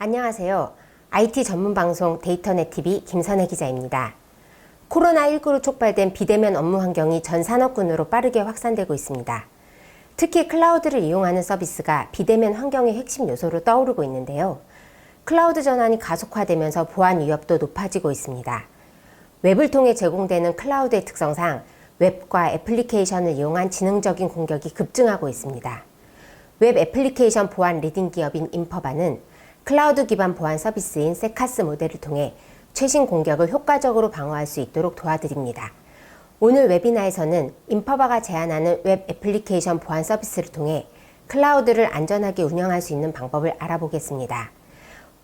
안녕하세요. IT 전문 방송 데이터넷 TV 김선혜 기자입니다. 코로나19로 촉발된 비대면 업무 환경이 전 산업군으로 빠르게 확산되고 있습니다. 특히 클라우드를 이용하는 서비스가 비대면 환경의 핵심 요소로 떠오르고 있는데요. 클라우드 전환이 가속화되면서 보안 위협도 높아지고 있습니다. 웹을 통해 제공되는 클라우드의 특성상 웹과 애플리케이션을 이용한 지능적인 공격이 급증하고 있습니다. 웹 애플리케이션 보안 리딩 기업인 인퍼바는 클라우드 기반 보안 서비스인 세카스 모델을 통해 최신 공격을 효과적으로 방어할 수 있도록 도와드립니다. 오늘 웨비나에서는 인퍼바가 제안하는 웹 애플리케이션 보안 서비스를 통해 클라우드를 안전하게 운영할 수 있는 방법을 알아보겠습니다.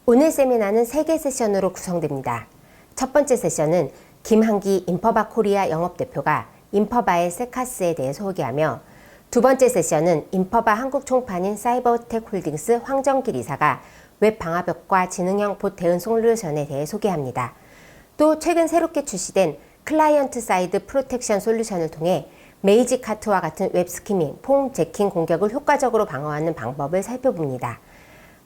오늘 세미나는 3개 세션으로 구성됩니다. 첫 번째 세션은 김한기 인퍼바 코리아 영업대표가 인퍼바의 세카스에 대해 소개하며, 두 번째 세션은 인퍼바 한국 총판인 사이버텍 홀딩스 황정길 이사가 웹 방화벽과 지능형 봇 대응 솔루션에 대해 소개합니다. 또 최근 새롭게 출시된 클라이언트 사이드 프로텍션 솔루션을 통해 메이지 카트와 같은 웹 스키밍, 폼 재킹 공격을 효과적으로 방어하는 방법을 살펴봅니다.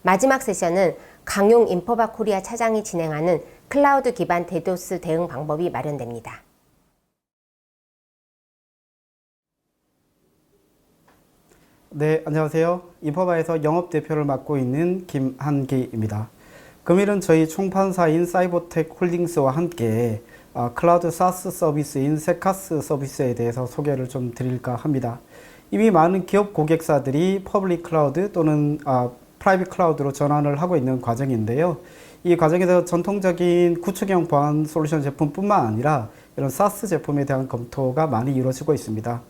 마지막 세션은 강용 인퍼바 코리아 차장이 진행하는 클라우드 기반 데도스 대응 방법이 마련됩니다. 네, 안녕하세요. 인퍼바에서 영업대표를 맡고 있는 김한기입니다. 금일은 저희 총판사인 사이버텍 홀딩스와 함께 클라우드 사스 서비스인 세카스 서비스에 대해서 소개를 좀 드릴까 합니다. 이미 많은 기업 고객사들이 퍼블릭 클라우드 또는 프라이빗 클라우드로 전환을 하고 있는 과정인데요. 이 과정에서 전통적인 구축형 보안 솔루션 제품뿐만 아니라 이런 사스 제품에 대한 검토가 많이 이루어지고 있습니다.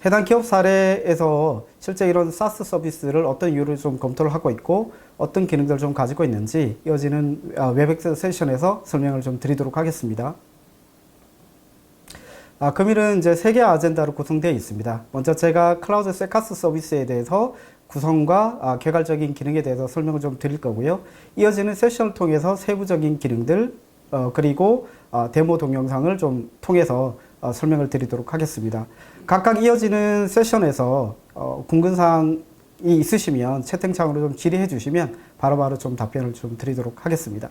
해당 기업 사례에서 실제 이런 사스 서비스를 어떤 이유로 좀 검토를 하고 있고 어떤 기능들을 좀 가지고 있는지 이어지는 웹엑스 세션에서 설명을 좀 드리도록 하겠습니다. 금일은 이제 3개 아젠다로 구성되어 있습니다. 먼저 제가 클라우드 세카스 서비스에 대해서 구성과 개괄적인 기능에 대해서 설명을 좀 드릴 거고요. 이어지는 세션을 통해서 세부적인 기능들 그리고 데모 동영상을 좀 통해서 설명을 드리도록 하겠습니다. 각각 이어지는 세션에서 궁금사항이 있으시면 채팅창으로 좀 질의해 주시면 바로바로 좀 답변을 좀 드리도록 하겠습니다.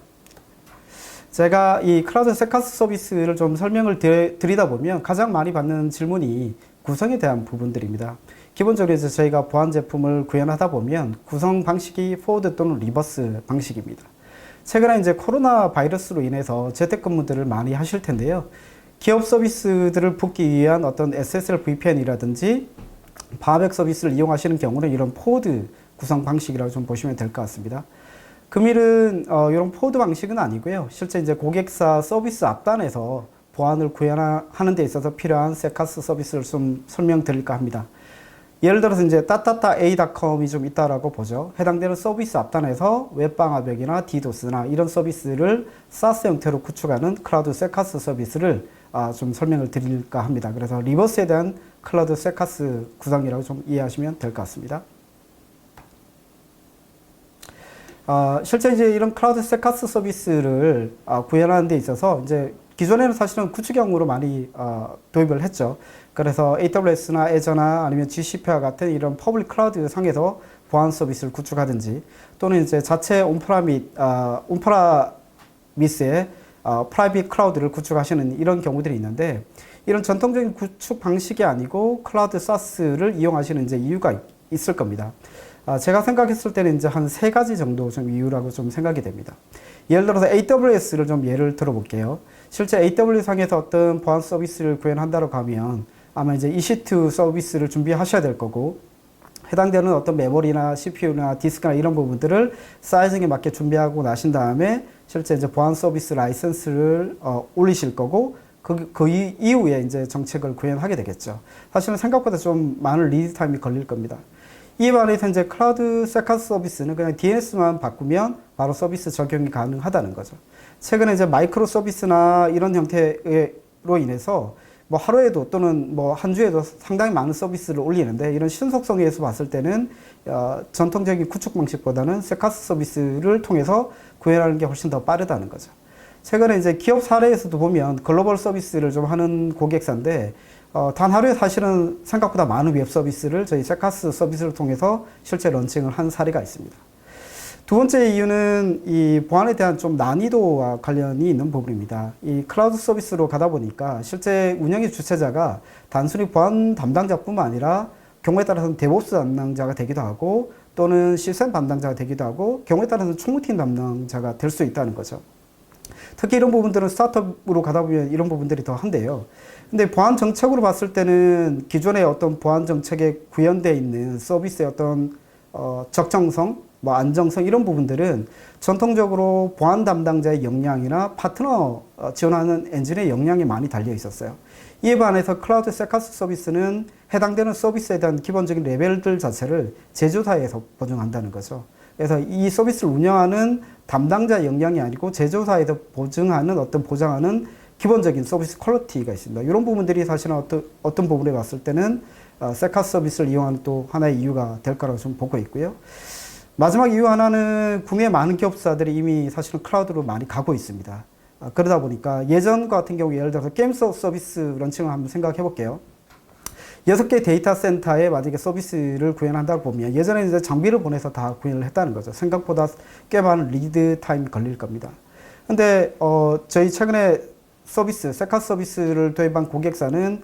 제가 이 클라우드 세카스 서비스를 좀 설명을 드리다 보면 가장 많이 받는 질문이 구성에 대한 부분들입니다. 기본적으로 이제 저희가 보안 제품을 구현하다 보면 구성 방식이 포워드 또는 리버스 방식입니다. 최근에 이제 코로나 바이러스로 인해서 재택근무들을 많이 하실 텐데요. 기업 서비스들을 붙기 위한 어떤 SSL VPN이라든지 바백 서비스를 이용하시는 경우는 이런 포워드 구성 방식이라고 좀 보시면 될 것 같습니다. 금일은 이런 포워드 방식은 아니고요. 실제 이제 고객사 서비스 앞단에서 보안을 구현하는 데 있어서 필요한 세카스 서비스를 좀 설명드릴까 합니다. 예를 들어서 이제 따따따A.com이 좀 있다라고 보죠. 해당되는 서비스 앞단에서 웹방화벽이나 디도스나 이런 서비스를 사스 형태로 구축하는 클라우드 세카스 서비스를 좀 설명을 드릴까 합니다. 그래서 리버스에 대한 클라우드 세카스 구성이라고 좀 이해하시면 될 것 같습니다. 실제 이제 이런 클라우드 세카스 서비스를 구현하는 데 있어서 이제 기존에는 사실은 구축형으로 많이 도입을 했죠. 그래서 AWS나 애저나 아니면 GCP와 같은 이런 퍼블릭 클라우드 상에서 보안 서비스를 구축하든지 또는 이제 자체 온프라미스의 프라이빗 클라우드를 구축하시는 이런 경우들이 있는데, 이런 전통적인 구축 방식이 아니고 클라우드 사스를 이용하시는 이제 이유가 있을 겁니다. 제가 생각했을 때는 이제 한 3가지 정도 좀 이유라고 좀 생각이 됩니다. 예를 들어서 AWS를 좀 예를 들어 볼게요. 실제 AWS 상에서 어떤 보안 서비스를 구현한다고 하면 아마 이제 EC2 서비스를 준비하셔야 될 거고, 해당되는 어떤 메모리나 CPU나 디스크나 이런 부분들을 사이즈에 맞게 준비하고 나신 다음에 실제 이제 보안 서비스 라이선스를 올리실 거고, 그 이후에 이제 정책을 구현하게 되겠죠. 사실은 생각보다 좀 많은 리드 타임이 걸릴 겁니다. 이에 반해서 이제 클라우드 세카스 서비스는 그냥 DNS만 바꾸면 바로 서비스 적용이 가능하다는 거죠. 최근에 이제 마이크로 서비스나 이런 형태로 인해서 뭐 하루에도 또는 뭐 한 주에도 상당히 많은 서비스를 올리는데, 이런 신속성에서 봤을 때는 전통적인 구축 방식보다는 세카스 서비스를 통해서 구현하는 게 훨씬 더 빠르다는 거죠. 최근에 이제 기업 사례에서도 보면 글로벌 서비스를 좀 하는 고객사인데 단 하루에 사실은 생각보다 많은 웹 서비스를 저희 세카스 서비스를 통해서 실제 런칭을 한 사례가 있습니다. 두 번째 이유는 이 보안에 대한 좀 난이도와 관련이 있는 부분입니다. 이 클라우드 서비스로 가다 보니까 실제 운영의 주체자가 단순히 보안 담당자뿐만 아니라 경우에 따라서는 데브옵스 담당자가 되기도 하고 또는 시스템 담당자가 되기도 하고 경우에 따라서는 총무팀 담당자가 될 수 있다는 거죠. 특히 이런 부분들은 스타트업으로 가다 보면 이런 부분들이 더 한데요. 근데 보안 정책으로 봤을 때는 기존의 어떤 보안 정책에 구현되어 있는 서비스의 어떤 적정성, 뭐 안정성 이런 부분들은 전통적으로 보안 담당자의 역량이나 파트너 지원하는 엔진의 역량이 많이 달려 있었어요. 이에 반해서 클라우드 세카스 서비스는 해당되는 서비스에 대한 기본적인 레벨들 자체를 제조사에서 보증한다는 거죠. 그래서 이 서비스를 운영하는 담당자 역량이 아니고 제조사에서 보증하는 보장하는 기본적인 서비스 퀄리티가 있습니다. 이런 부분들이 사실은 어떤 부분에 봤을 때는 세카스 서비스를 이용하는 또 하나의 이유가 될 거라고 좀 보고 있고요. 마지막 이유 하나는 국내 많은 기업사들이 이미 사실은 클라우드로 많이 가고 있습니다. 그러다 보니까 예전 같은 경우 예를 들어서 게임 서비스 런칭을 한번 생각해 볼게요. 6개 데이터 센터에 만약에 서비스를 구현한다고 보면 예전에 이제 장비를 보내서 다 구현을 했다는 거죠. 생각보다 꽤 많은 리드 타임이 걸릴 겁니다. 근데 저희 최근에 세카스 서비스를 도입한 고객사는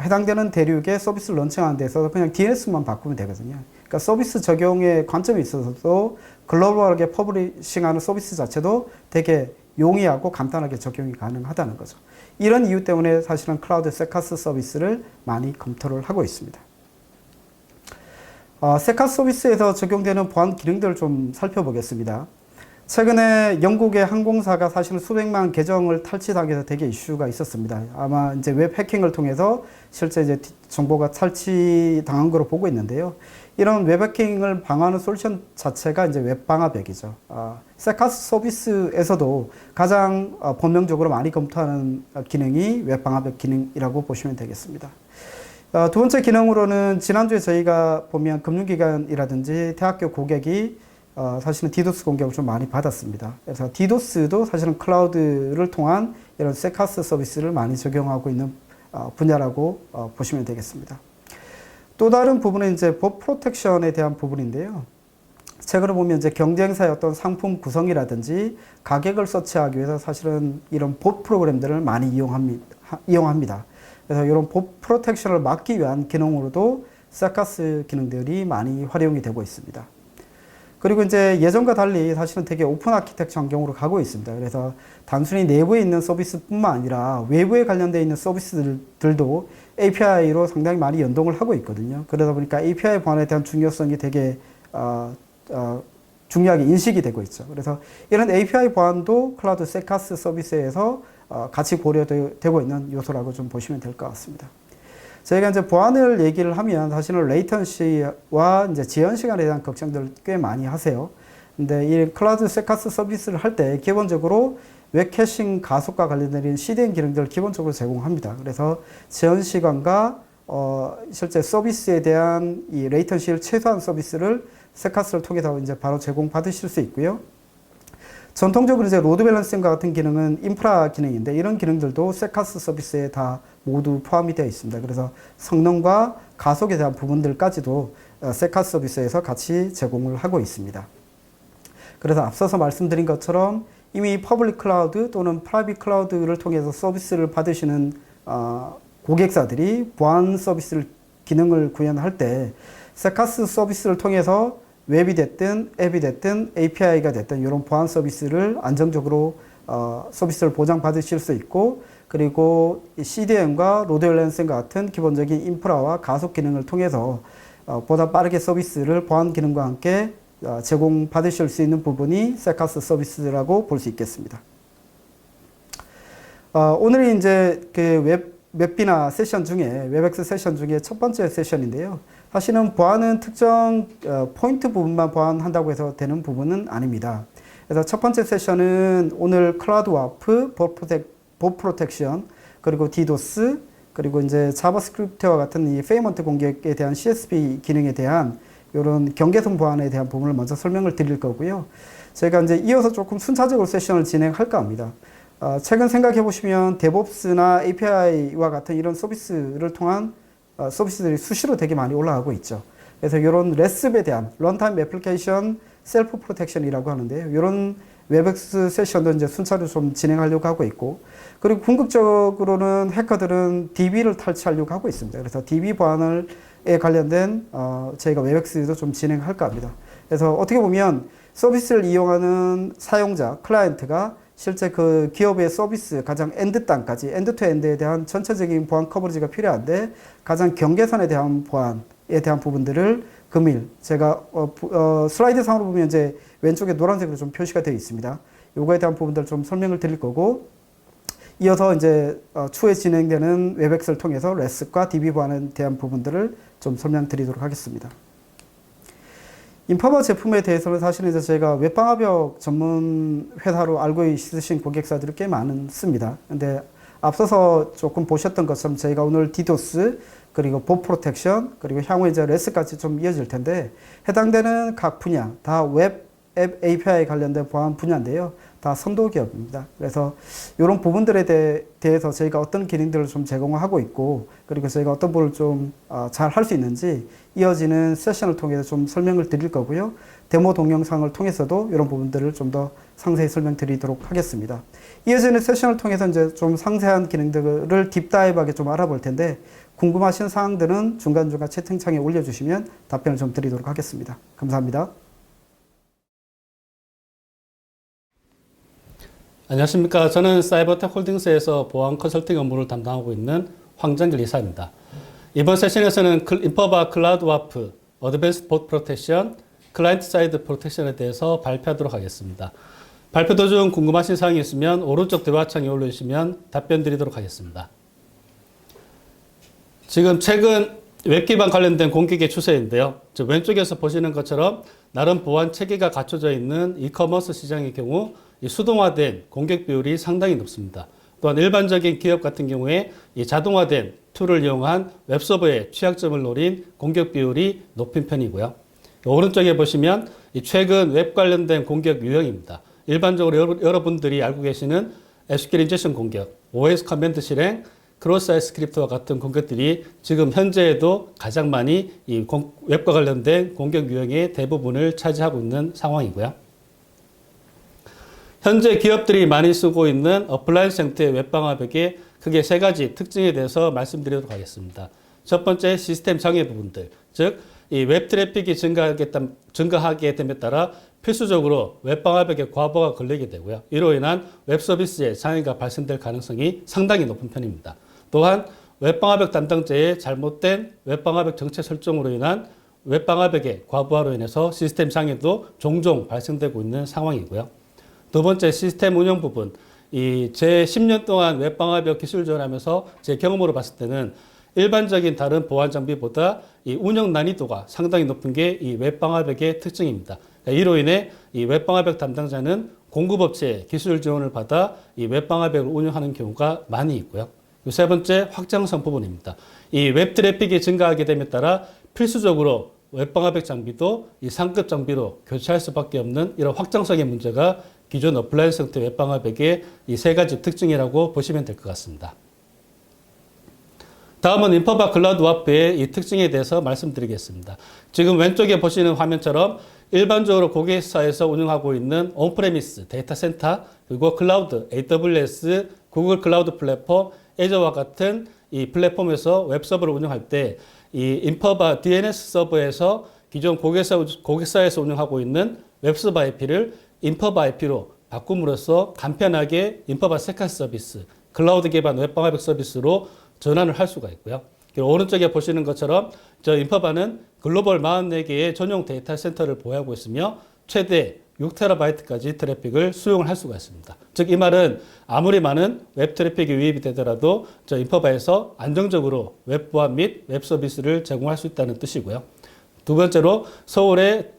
해당되는 대륙에 서비스를 런칭하는 데서 그냥 DNS만 바꾸면 되거든요. 그러니까 서비스 적용의 관점에 있어서도 글로벌하게 퍼블리싱하는 서비스 자체도 되게 용이하고 간단하게 적용이 가능하다는 거죠. 이런 이유 때문에 사실은 클라우드 세카스 서비스를 많이 검토를 하고 있습니다. 세카스 서비스에서 적용되는 보안 기능들을 좀 살펴보겠습니다. 최근에 영국의 항공사가 사실은 수백만 계정을 탈취당해서 되게 이슈가 있었습니다. 아마 이제 웹 해킹을 통해서 실제 이제 정보가 탈취당한 거로 보고 있는데요. 이런 웹 해킹을 방어하는 솔루션 자체가 이제 웹 방화벽이죠. 세카스 서비스에서도 가장 본능적으로 많이 검토하는 기능이 웹 방화벽 기능이라고 보시면 되겠습니다. 두 번째 기능으로는 지난주에 저희가 보면 금융기관이라든지 대학교 고객이 사실은 디도스 공격을 좀 많이 받았습니다. 그래서 디도스도 사실은 클라우드를 통한 이런 세카스 서비스를 많이 적용하고 있는 분야라고 보시면 되겠습니다. 또 다른 부분은 이제 법 프로텍션에 대한 부분인데요. 최근에 보면 이제 경쟁사의 어떤 상품 구성이라든지 가격을 서치하기 위해서 사실은 이런 법 프로그램들을 많이 이용합니다. 그래서 이런 법 프로텍션을 막기 위한 기능으로도 세카스 기능들이 많이 활용이 되고 있습니다. 그리고 이제 예전과 달리 사실은 되게 오픈 아키텍처 환경으로 가고 있습니다. 그래서 단순히 내부에 있는 서비스뿐만 아니라 외부에 관련되어 있는 서비스들도 API로 상당히 많이 연동을 하고 있거든요. 그러다 보니까 API 보안에 대한 중요성이 되게 중요하게 인식이 되고 있죠. 그래서 이런 API 보안도 클라우드 세카스 서비스에서 같이 고려되고 있는 요소라고 좀 보시면 될 것 같습니다. 저희가 이제 보안을 얘기를 하면 사실은 레이턴시와 이제 지연 시간에 대한 걱정들 꽤 많이 하세요. 근데 이 클라우드 세카스 서비스를 할 때 기본적으로 웹 캐싱 가속과 관련된 CDN 기능들을 기본적으로 제공합니다. 그래서 지연 시간과 실제 서비스에 대한 이 레이턴시를 최소한 서비스를 세카스를 통해서 이제 바로 제공받으실 수 있고요. 전통적으로 이제 로드 밸런싱과 같은 기능은 인프라 기능인데 이런 기능들도 세카스 서비스에 다 모두 포함이 되어 있습니다. 그래서 성능과 가속에 대한 부분들까지도 세카스 서비스에서 같이 제공을 하고 있습니다. 그래서 앞서서 말씀드린 것처럼 이미 퍼블릭 클라우드 또는 프라이빗 클라우드를 통해서 서비스를 받으시는 고객사들이 보안 서비스 기능을 구현할 때 세카스 서비스를 통해서 웹이 됐든 앱이 됐든 API가 됐든 이런 보안 서비스를 안정적으로 서비스를 보장받으실 수 있고 그리고 CDN과 로드 밸런싱과 같은 기본적인 인프라와 가속 기능을 통해서 보다 빠르게 서비스를 보안 기능과 함께 제공받으실 수 있는 부분이 세카스 서비스라고 볼 수 있겠습니다. 오늘이 이제 그 웹비나 세션 중에 웹엑스 세션 중에 첫 번째 세션인데요. 사실은 보안은 특정 포인트 부분만 보안한다고 해서 되는 부분은 아닙니다. 그래서 첫 번째 세션은 오늘 클라우드 와프, 법 프로텍션, 그리고 디도스, 그리고 이제 자바스크립트와 같은 이 페이먼트 공격에 대한 CSP 기능에 대한 이런 경계성 보안에 대한 부분을 먼저 설명을 드릴 거고요. 제가 이제 이어서 조금 순차적으로 세션을 진행할까 합니다. 최근 생각해 보시면 데브옵스나 API와 같은 이런 서비스를 통한 서비스들이 수시로 되게 많이 올라가고 있죠. 그래서 이런 레스에 대한 런타임 애플리케이션 셀프 프로텍션이라고 하는데요. 이런 웹엑스 세션도 이제 순차로 좀 진행하려고 하고 있고, 그리고 궁극적으로는 해커들은 DB를 탈취하려고 하고 있습니다. 그래서 DB 보안에 관련된 저희가 웹엑스도 좀 진행할까 합니다. 그래서 어떻게 보면 서비스를 이용하는 사용자, 클라이언트가 실제 그 기업의 서비스 가장 엔드 땅까지 엔드 투 엔드에 대한 전체적인 보안 커버리지가 필요한데, 가장 경계선에 대한 보안에 대한 부분들을 금일 제가 슬라이드 상으로 보면 이제 왼쪽에 노란색으로 좀 표시가 되어 있습니다. 요거에 대한 부분들 좀 설명을 드릴 거고, 이어서 이제 추후에 진행되는 웹엑스를 통해서 레스과 DB 보안에 대한 부분들을 좀 설명드리도록 하겠습니다. 인파바 제품에 대해서는 사실은 이제 제가 웹방화벽 전문 회사로 알고 있으신 고객사들이 꽤 많습니다. 근데 앞서서 조금 보셨던 것처럼 저희가 오늘 디도스, 그리고 봇 프로텍션, 그리고 향후 이제 레스까지 좀 이어질 텐데, 해당되는 각 분야 다 웹 앱 API 관련된 보안 분야인데요. 다 선도 기업입니다. 그래서 이런 부분들에 대해서 저희가 어떤 기능들을 좀 제공하고 있고, 그리고 저희가 어떤 부분을 좀 잘 할 수 있는지 이어지는 세션을 통해서 좀 설명을 드릴 거고요. 데모 동영상을 통해서도 이런 부분들을 좀 더 상세히 설명드리도록 하겠습니다. 이어지는 세션을 통해서 이제 좀 상세한 기능들을 딥다이브하게 좀 알아볼 텐데, 궁금하신 사항들은 중간중간 채팅창에 올려주시면 답변을 좀 드리도록 하겠습니다. 감사합니다. 안녕하십니까. 저는 사이버텍 홀딩스에서 보안 컨설팅 업무를 담당하고 있는 황정길 이사입니다. 이번 세션에서는 인퍼바 클라우드 와프, 어드밴스드 봇 프로텍션, 클라이언트 사이드 프로텍션에 대해서 발표하도록 하겠습니다. 발표 도중 궁금하신 사항이 있으면 오른쪽 대화창에 올려주시면 답변 드리도록 하겠습니다. 지금 최근 웹 기반 관련된 공격의 추세인데요. 왼쪽에서 보시는 것처럼 나름 보안 체계가 갖춰져 있는 이커머스 시장의 경우 이 수동화된 공격 비율이 상당히 높습니다. 또한 일반적인 기업 같은 경우에 이 자동화된 툴을 이용한 웹서버의 취약점을 노린 공격 비율이 높은 편이고요. 오른쪽에 보시면 이 최근 웹 관련된 공격 유형입니다. 일반적으로 여러분들이 알고 계시는 SQL 인젝션 공격, OS 커맨드 실행, 크로스 스크립트와 같은 공격들이 지금 현재에도 가장 많이 이 웹과 관련된 공격 유형의 대부분을 차지하고 있는 상황이고요. 현재 기업들이 많이 쓰고 있는 어플라이언스 형태의 웹방화벽의 크게 세 가지 특징에 대해서 말씀드리도록 하겠습니다. 첫 번째, 시스템 장애 부분들, 즉 이 웹 트래픽이 증가하게 됨에 따라 필수적으로 웹방화벽에 과부하가 걸리게 되고요. 이로 인한 웹 서비스에 장애가 발생될 가능성이 상당히 높은 편입니다. 또한 웹방화벽 담당자의 잘못된 웹방화벽 정체 설정으로 인한 웹방화벽의 과부하로 인해서 시스템 장애도 종종 발생되고 있는 상황이고요. 두 번째, 시스템 운영 부분. 제 10년 동안 웹방화벽 기술 지원하면서 제 경험으로 봤을 때는 일반적인 다른 보안 장비보다 이 운영 난이도가 상당히 높은 게 이 웹방화벽의 특징입니다. 이로 인해 이 웹방화벽 담당자는 공급업체의 기술 지원을 받아 이 웹방화벽을 운영하는 경우가 많이 있고요. 세 번째, 확장성 부분입니다. 이 웹 트래픽이 증가하게 됨에 따라 필수적으로 웹방화벽 장비도 이 상급 장비로 교체할 수밖에 없는 이런 확장성의 문제가 기존 어플라이언스 형태 웹방화벽의 이 세 가지 특징이라고 보시면 될 것 같습니다. 다음은 인퍼바 클라우드 와프의 이 특징에 대해서 말씀드리겠습니다. 지금 왼쪽에 보시는 화면처럼 일반적으로 고객사에서 운영하고 있는 온프레미스 데이터 센터, 그리고 클라우드, AWS, 구글 클라우드 플랫폼, 애저와 같은 이 플랫폼에서 웹서버를 운영할 때 이 인퍼바 DNS 서버에서 기존 고객사에서 운영하고 있는 웹서버 IP를 인퍼바 IP로 바꿈으로써 간편하게 인퍼바 세카스 서비스, 클라우드 기반 웹방화벽 서비스로 전환을 할 수가 있고요. 그리고 오른쪽에 보시는 것처럼 저 인퍼바는 글로벌 44개의 전용 데이터 센터를 보유하고 있으며 최대 6TB까지 트래픽을 수용을 할 수가 있습니다. 즉, 이 말은 아무리 많은 웹 트래픽이 유입이 되더라도 저 인퍼바에서 안정적으로 웹 보안 및 웹 서비스를 제공할 수 있다는 뜻이고요. 두 번째로 서울에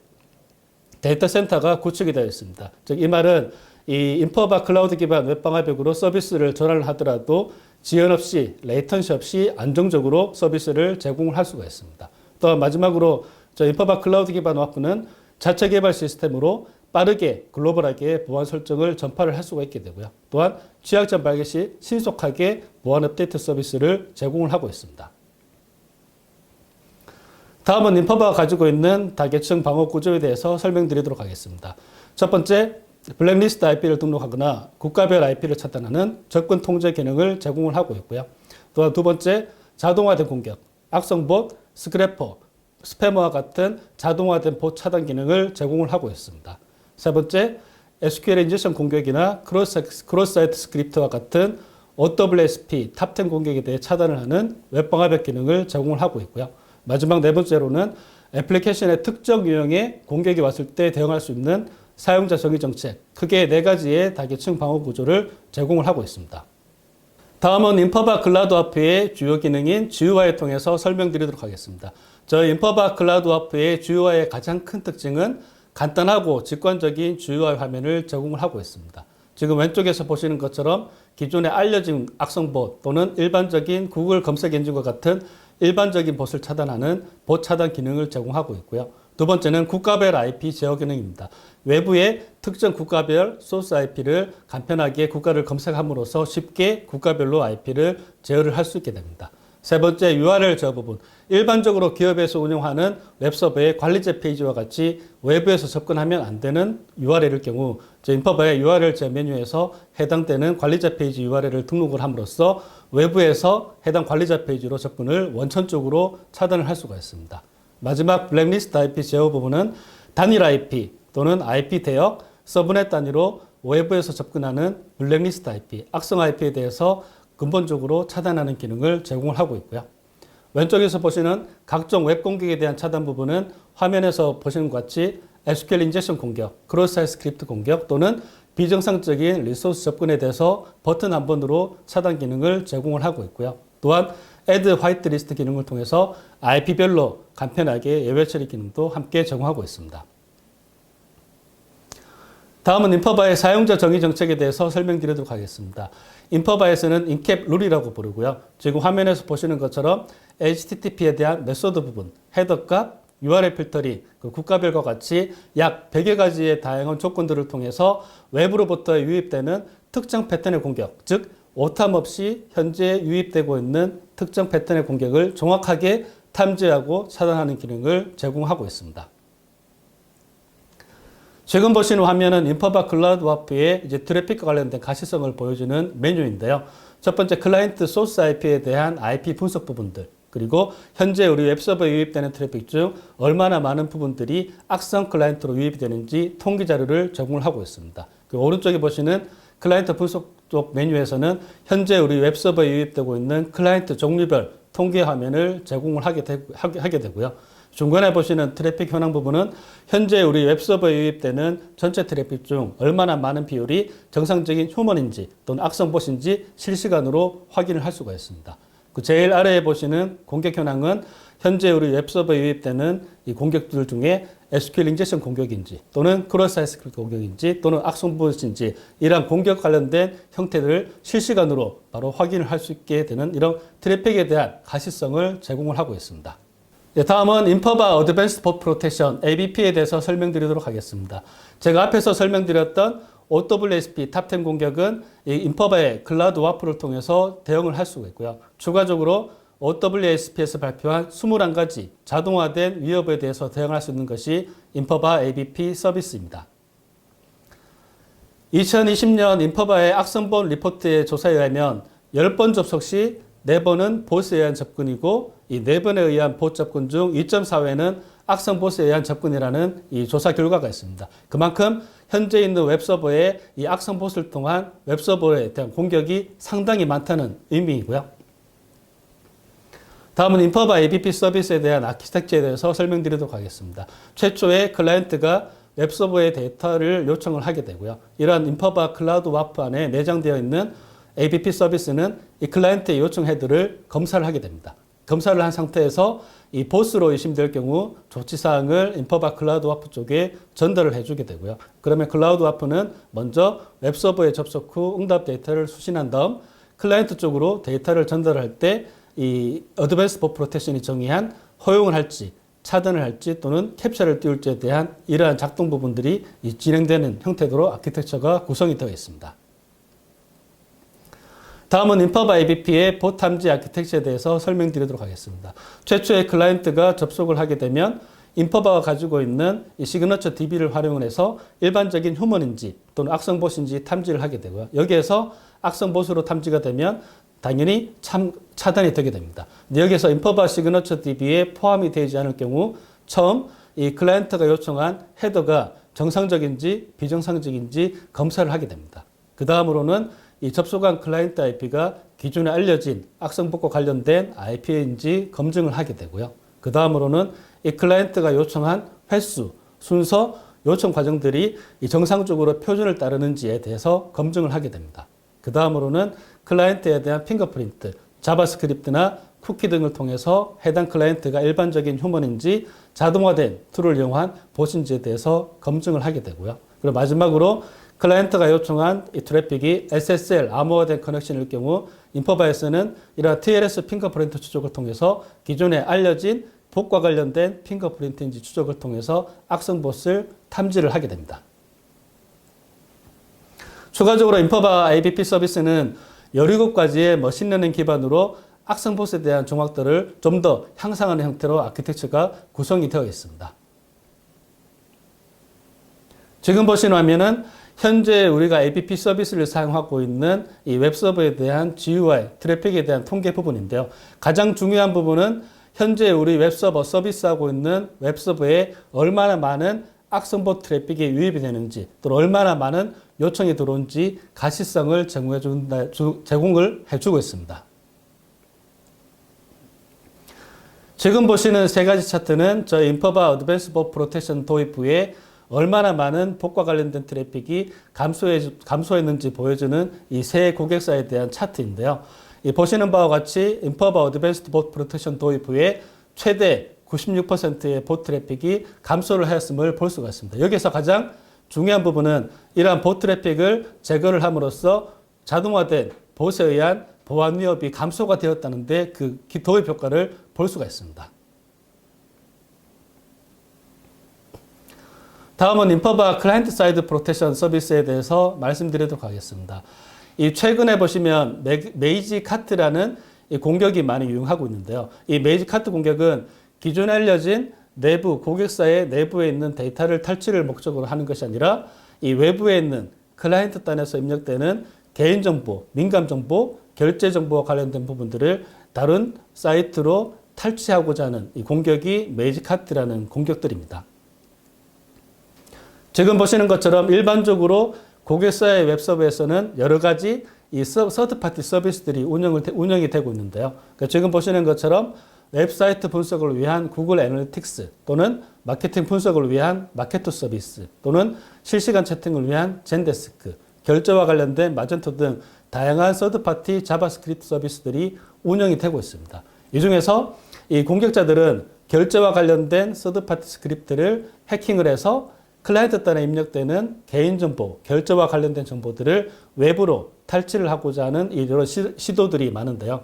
데이터 센터가 구축이 되어 있습니다. 즉, 이 말은 이 인퍼바 클라우드 기반 웹방화벽으로 서비스를 전환을 하더라도 지연 없이, 레이턴시 없이 안정적으로 서비스를 제공을 할 수가 있습니다. 또 마지막으로 저 인퍼바 클라우드 기반 와프는 자체 개발 시스템으로 빠르게 글로벌하게 보안 설정을 전파를 할 수가 있게 되고요. 또한 취약점 발견 시 신속하게 보안 업데이트 서비스를 제공을 하고 있습니다. 다음은 인퍼바가 가지고 있는 다계층 방어 구조에 대해서 설명드리도록 하겠습니다. 첫 번째, 블랙리스트 IP를 등록하거나 국가별 IP를 차단하는 접근 통제 기능을 제공을 하고 있고요. 또한 두 번째, 자동화된 공격, 악성봇, 스크래퍼, 스패머와 같은 자동화된 봇 차단 기능을 제공을 하고 있습니다. 세 번째, SQL 인젝션 공격이나 크로스사이트 스크립트와 같은 OWSP, 탑10 공격에 대해 차단을 하는 웹방화벽 기능을 제공을 하고 있고요. 마지막 네 번째로는 애플리케이션의 특정 유형의 공격이 왔을 때 대응할 수 있는 사용자 정의 정책, 크게 네 가지의 다계층 방어 구조를 제공을 하고 있습니다. 다음은 인퍼바 클라우드와프의 주요 기능인 GUI를 통해서 설명드리도록 하겠습니다. 저희 인퍼바 클라우드와프의 GUI의 가장 큰 특징은 간단하고 직관적인 GUI 화면을 제공을 하고 있습니다. 지금 왼쪽에서 보시는 것처럼 기존에 알려진 악성봇 또는 일반적인 구글 검색 엔진과 같은 일반적인 봇을 차단하는 봇 차단 기능을 제공하고 있고요. 두 번째는 국가별 IP 제어 기능입니다. 외부의 특정 국가별 소스 IP를 간편하게 국가를 검색함으로써 쉽게 국가별로 IP를 제어를 할 수 있게 됩니다. 세 번째, URL 제어 부분. 일반적으로 기업에서 운영하는 웹서버의 관리자 페이지와 같이 외부에서 접근하면 안 되는 URL일 경우 인퍼바의 URL 제어 메뉴에서 해당되는 관리자 페이지 URL을 등록을 함으로써 외부에서 해당 관리자 페이지로 접근을 원천적으로 차단을 할 수가 있습니다. 마지막 블랙리스트 IP 제어 부분은 단일 IP 또는 IP 대역, 서브넷 단위로 외부에서 접근하는 블랙리스트 IP, 악성 IP에 대해서 근본적으로 차단하는 기능을 제공을 하고 있고요. 왼쪽에서 보시는 각종 웹 공격에 대한 차단 부분은 화면에서 보시는 것 같이 SQL 인젝션 공격, 크로스사이트 스크립트 공격 또는 비정상적인 리소스 접근에 대해서 버튼 한 번으로 차단 기능을 제공을 하고 있고요. 또한 Add Whitelist 기능을 통해서 IP별로 간편하게 예외 처리 기능도 함께 제공하고 있습니다. 다음은 인퍼바의 사용자 정의 정책에 대해서 설명드리도록 하겠습니다. 인퍼바에서는 인캡 룰이라고 부르고요. 지금 화면에서 보시는 것처럼 HTTP에 대한 메소드 부분, 헤더 값, URL 필터링, 국가별과 같이 약 100여 가지의 다양한 조건들을 통해서 외부로부터 유입되는 특정 패턴의 공격, 즉 오탐 없이 현재 유입되고 있는 특정 패턴의 공격을 정확하게 탐지하고 차단하는 기능을 제공하고 있습니다. 지금 보시는 화면은 인퍼바 클라우드와프의 트래픽과 관련된 가시성을 보여주는 메뉴인데요. 첫 번째, 클라이언트 소스 IP에 대한 IP 분석 부분들, 그리고 현재 우리 웹서버에 유입되는 트래픽 중 얼마나 많은 부분들이 악성 클라이언트로 유입이 되는지 통계 자료를 제공을 하고 있습니다. 그 오른쪽에 보시는 클라이언트 분석 쪽 메뉴에서는 현재 우리 웹서버에 유입되고 있는 클라이언트 종류별 통계 화면을 제공을 하게 되고요. 중간에 보시는 트래픽 현황 부분은 현재 우리 웹서버에 유입되는 전체 트래픽 중 얼마나 많은 비율이 정상적인 휴먼인지 또는 악성봇인지 실시간으로 확인을 할 수가 있습니다. 그 제일 아래에 보시는 공격 현황은 현재 우리 웹서버에 유입되는 이 공격들 중에 SQL 인젝션 공격인지 또는 크로스사이트 스크립트 공격인지 또는 악성봇인지 이러한 공격 관련된 형태들을 실시간으로 바로 확인을 할 수 있게 되는 이런 트래픽에 대한 가시성을 제공을 하고 있습니다. 다음은 인퍼바 어드밴스드 봇 프로텍션 ABP에 대해서 설명드리도록 하겠습니다. 제가 앞에서 설명드렸던 OWSP 탑10 공격은 이 인퍼바의 클라우드 와프를 통해서 대응을 할 수가 있고요. 추가적으로 OWSP에서 발표한 21가지 자동화된 위협에 대해서 대응할 수 있는 것이 인퍼바 ABP 서비스입니다. 2020년 인퍼바의 악성본 리포트의 조사에 의하면 10번 접속 시 4번은 보스에 의한 접근이고 이 4번에 의한 봇 접근 중 2.4회는 악성 보스에 의한 접근이라는 이 조사 결과가 있습니다. 그만큼 현재 있는 웹서버에 이 악성 봇을 통한 웹서버에 대한 공격이 상당히 많다는 의미이고요. 다음은 인퍼바 ABP 서비스에 대한 아키텍처에 대해서 설명드리도록 하겠습니다. 최초에 클라이언트가 웹서버의 데이터를 요청을 하게 되고요. 이러한 인퍼바 클라우드 와프 안에 내장되어 있는 ABP 서비스는 이 클라이언트의 요청 헤드를 검사를 하게 됩니다. 검사를 한 상태에서 이 보스로 의심될 경우 조치사항을 인퍼바 클라우드 와프 쪽에 전달을 해주게 되고요. 그러면 클라우드 와프는 먼저 웹서버에 접속 후 응답 데이터를 수신한 다음 클라이언트 쪽으로 데이터를 전달할 때 이 어드밴스 봇 프로텍션이 정의한 허용을 할지 차단을 할지 또는 캡처를 띄울지에 대한 이러한 작동 부분들이 진행되는 형태로 아키텍처가 구성이 되어 있습니다. 다음은 인퍼바 ABP의 보트 탐지 아키텍처에 대해서 설명드리도록 하겠습니다. 최초의 클라이언트가 접속을 하게 되면 인퍼바가 가지고 있는 이 시그너처 DB를 활용을 해서 일반적인 휴먼인지 또는 악성봇인지 탐지를 하게 되고요. 여기에서 악성봇으로 탐지가 되면 당연히 차단이 되게 됩니다. 근데 여기서 인퍼바 시그너처 DB에 포함이 되지 않을 경우 처음 이 클라이언트가 요청한 헤더가 정상적인지 비정상적인지 검사를 하게 됩니다. 그 다음으로는 이 접속한 클라이언트 IP가 기존에 알려진 악성봇과 관련된 IP인지 검증을 하게 되고요. 그 다음으로는 이 클라이언트가 요청한 횟수, 순서, 요청 과정들이 이 정상적으로 표준을 따르는지에 대해서 검증을 하게 됩니다. 그 다음으로는 클라이언트에 대한 핑거프린트, 자바스크립트나 쿠키 등을 통해서 해당 클라이언트가 일반적인 휴먼인지 자동화된 툴을 이용한 봇인지에 대해서 검증을 하게 되고요. 그리고 마지막으로 클라이언트가 요청한 이 트래픽이 SSL, 암호화된 커넥션일 경우 인퍼바에서는 이러한 TLS 핑거프린트 추적을 통해서 기존에 알려진 봇과 관련된 핑거프린트인지 추적을 통해서 악성봇을 탐지를 하게 됩니다. 추가적으로 인퍼바 ABP 서비스는 17가지의 머신러닝 기반으로 악성봇에 대한 종합들을 좀 더 향상하는 형태로 아키텍처가 구성이 되어 있습니다. 지금 보시는 화면은 현재 우리가 ABP 서비스를 사용하고 있는 이 웹서버에 대한 GUI, 트래픽에 대한 통계 부분인데요. 가장 중요한 부분은 현재 우리 웹서버 서비스하고 있는 웹서버에 얼마나 많은 악성봇 트래픽이 유입이 되는지 또 얼마나 많은 요청이 들어온지 가시성을 제공을 해주고 있습니다. 지금 보시는 세 가지 차트는 저희 인퍼바 어드밴스 봇 프로텍션 도입 후에 얼마나 많은 봇과 관련된 트래픽이 감소했는지 보여주는 이 세 고객사에 대한 차트인데요. 이 보시는 바와 같이 인퍼바 어드밴스드 봇 프로텍션 도입 후에 최대 96%의 봇 트래픽이 감소를 하였음을 볼 수가 있습니다. 여기서 가장 중요한 부분은 이러한 봇 트래픽을 제거를 함으로써 자동화된 봇에 의한 보안 위협이 감소가 되었다는데 그 도입 효과를 볼 수가 있습니다. 다음은 인퍼바 클라이언트 사이드 프로텍션 서비스에 대해서 말씀드리도록 하겠습니다. 이 최근에 보시면 메이지 카트라는 이 공격이 많이 유행하고 있는데요. 이 메이지 카트 공격은 기존에 알려진 내부 고객사의 내부에 있는 데이터를 탈취를 목적으로 하는 것이 아니라 이 외부에 있는 클라이언트 단에서 입력되는 개인정보, 민감정보, 결제정보와 관련된 부분들을 다른 사이트로 탈취하고자 하는 이 공격이 메이지 카트라는 공격들입니다. 지금 보시는 것처럼 일반적으로 고객사의 웹서버에서는 여러 가지 이 서드파티 서비스들이 운영이 되고 있는데요. 그러니까 지금 보시는 것처럼 웹사이트 분석을 위한 구글 애널리틱스 또는 마케팅 분석을 위한 마케토 서비스 또는 실시간 채팅을 위한 젠데스크, 결제와 관련된 마젠토 등 다양한 서드파티 자바스크립트 서비스들이 운영이 되고 있습니다. 이 중에서 이 공격자들은 결제와 관련된 서드파티 스크립트를 해킹을 해서 클라이언트 단에 입력되는 개인정보, 결제와 관련된 정보들을 외부로 탈취를 하고자 하는 이런 시도들이 많은데요.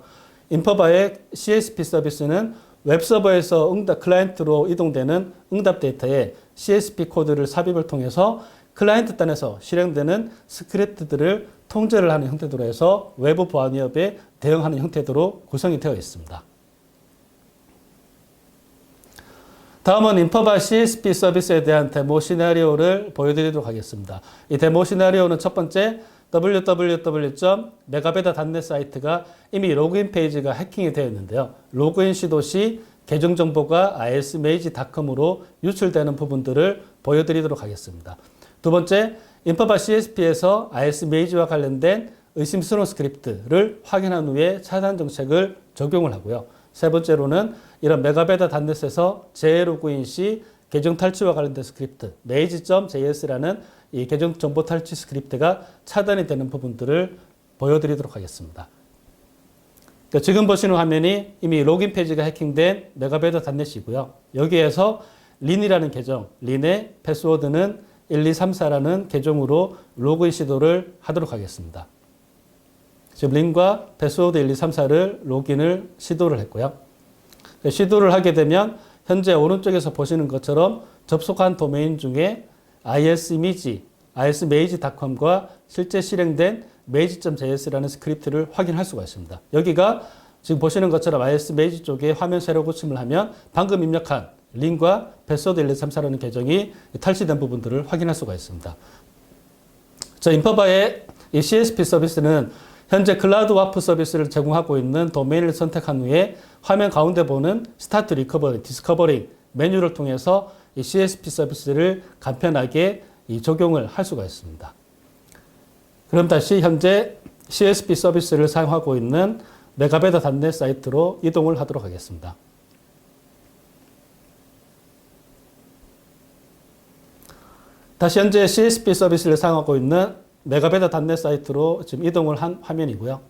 인퍼바의 CSP 서비스는 웹서버에서 클라이언트로 이동되는 응답 데이터에 CSP 코드를 삽입을 통해서 클라이언트 단에서 실행되는 스크립트들을 통제를 하는 형태로 해서 외부 보안 위협에 대응하는 형태로 구성이 되어 있습니다. 다음은 인퍼바 CSP 서비스에 대한 데모 시나리오를 보여드리도록 하겠습니다. 이 데모 시나리오는 첫 번째 www.megabeta.net 사이트가 이미 로그인 페이지가 해킹이 되어 있는데요. 로그인 시도 시 계정 정보가 ismage.com으로 유출되는 부분들을 보여드리도록 하겠습니다. 두 번째, 인퍼바 CSP에서 ismage와 관련된 의심스러운 스크립트를 확인한 후에 차단 정책을 적용을 하고요. 세 번째로는 이런 megabeta.net에서 재로그인 시 계정 탈취와 관련된 스크립트 maze.js라는 이 계정 정보 탈취 스크립트가 차단이 되는 부분들을 보여드리도록 하겠습니다. 그러니까 지금 보시는 화면이 이미 로그인 페이지가 해킹된 megabeta.net이고요. 여기에서 린이라는 계정, 린의 패스워드는 1234라는 계정으로 로그인 시도를 하도록 하겠습니다. 지금 린과 패스워드 1234를 로그인을 시도를 했고요. 시도를 하게 되면 현재 오른쪽에서 보시는 것처럼 접속한 도메인 중에 ismage.com과 실제 실행된 maze.js라는 스크립트를 확인할 수가 있습니다. 여기가 지금 보시는 것처럼 IS 메이지 쪽에 화면 세로 고침을 하면 방금 입력한 링과 패스워드 1234라는 계정이 탈취된 부분들을 확인할 수가 있습니다. 저 인퍼바의 이 CSP 서비스는 현재 클라우드 와프 서비스를 제공하고 있는 도메인을 선택한 후에 화면 가운데 보는 스타트 리커버리, 디스커버링 메뉴를 통해서 이 CSP 서비스를 간편하게 적용을 할 수가 있습니다. 그럼 다시 현재 CSP 서비스를 사용하고 있는 메가베다.넷 사이트로 이동을 하도록 하겠습니다. 다시 현재 CSP 서비스를 사용하고 있는 메가베다.넷 사이트로 지금 이동을 한 화면이고요.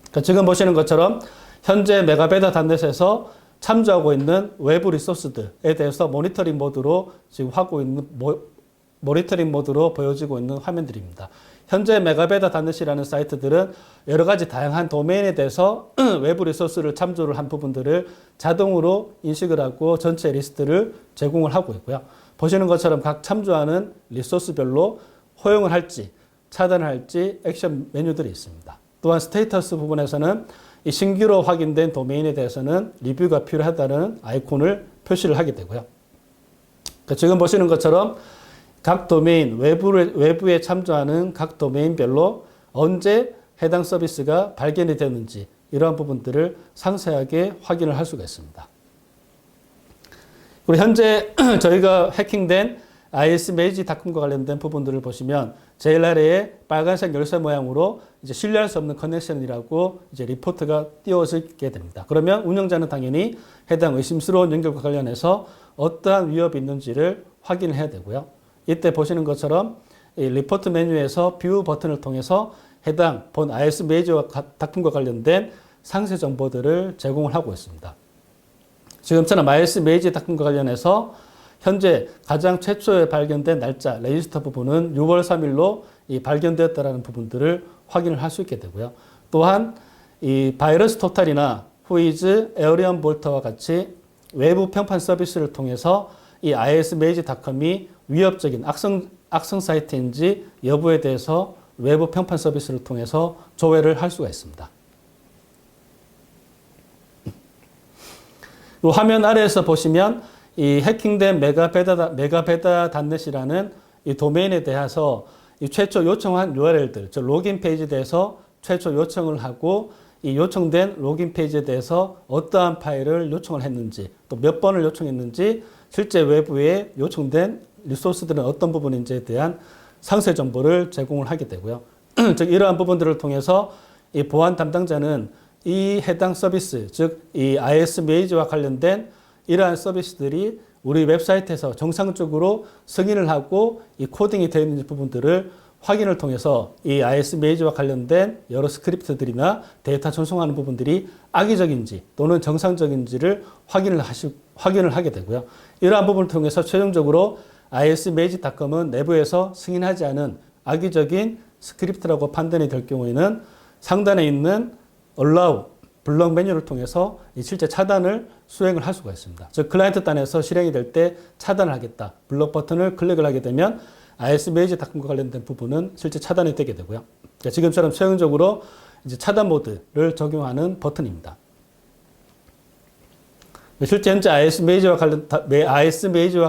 그러니까 지금 보시는 것처럼 현재 메가베다.넷에서 참조하고 있는 외부 리소스들에 대해서 모니터링 모드로 지금 하고 있는 모니터링 모드로 보여지고 있는 화면들입니다. 현재 메가베다.넷이라는 사이트들은 여러 가지 다양한 도메인에 대해서 외부 리소스를 참조를 한 부분들을 자동으로 인식을 하고 전체 리스트를 제공을 하고 있고요. 보시는 것처럼 각 참조하는 리소스별로 허용을 할지 차단을 할지 액션 메뉴들이 있습니다. 또한 스테이터스 부분에서는 이 신규로 확인된 도메인에 대해서는 리뷰가 필요하다는 아이콘을 표시를 하게 되고요. 그러니까 지금 보시는 것처럼 각 도메인, 외부에 참조하는 각 도메인별로 언제 해당 서비스가 발견이 되는지 이러한 부분들을 상세하게 확인을 할 수가 있습니다. 그리고 현재 저희가 해킹된 ismage.com과 관련된 부분들을 보시면 제일 아래에 빨간색 열쇠 모양으로 이제 신뢰할 수 없는 커넥션이라고 이제 리포트가 띄워지게 됩니다. 그러면 운영자는 당연히 해당 의심스러운 연결과 관련해서 어떠한 위협이 있는지를 확인을 해야 되고요. 이때 보시는 것처럼 이 리포트 메뉴에서 뷰 버튼을 통해서 해당 본 ismage.com과 관련된 상세 정보들을 제공을 하고 있습니다. 지금처럼 ismage.com과 관련해서 현재 가장 최초에 발견된 날짜, 레지스터 부분은 6월 3일로 발견되었다는 부분들을 확인을 할 수 있게 되고요. 또한 이 바이러스 토탈이나 후이즈, 에어리언 볼터와 같이 외부 평판 서비스를 통해서 이 ismage.com이 위협적인 악성 사이트인지 여부에 대해서 외부 평판 서비스를 통해서 조회를 할 수가 있습니다. 이 화면 아래에서 보시면 이 해킹된 메가베다.넷이라는 이 도메인에 대해서 이 최초 요청한 URL들, 즉 로긴 페이지에 대해서 최초 요청을 하고 이 요청된 로긴 페이지에 대해서 어떠한 파일을 요청을 했는지 또 몇 번을 요청했는지 실제 외부에 요청된 리소스들은 어떤 부분인지에 대한 상세 정보를 제공을 하게 되고요. 즉 이러한 부분들을 통해서 이 보안 담당자는 이 해당 서비스, 즉 이 ismage와 관련된 이러한 서비스들이 우리 웹사이트에서 정상적으로 승인을 하고 이 코딩이 되어 있는 부분들을 확인을 통해서 이 ismage와 관련된 여러 스크립트들이나 데이터 전송하는 부분들이 악의적인지 또는 정상적인지를 확인을 하게 되고요. 이러한 부분을 통해서 최종적으로 ismage.com은 내부에서 승인하지 않은 악의적인 스크립트라고 판단이 될 경우에는 상단에 있는 allow 블럭 메뉴를 통해서 실제 차단을 수행을 할 수가 있습니다. 즉 클라이언트 단에서 실행이 될 때 차단을 하겠다. 블럭 버튼을 클릭을 하게 되면 ismage.com과 관련된 부분은 실제 차단이 되게 되고요. 그러니까 지금처럼 최종적으로 이제 차단 모드를 적용하는 버튼입니다. 실제 현재 ismage와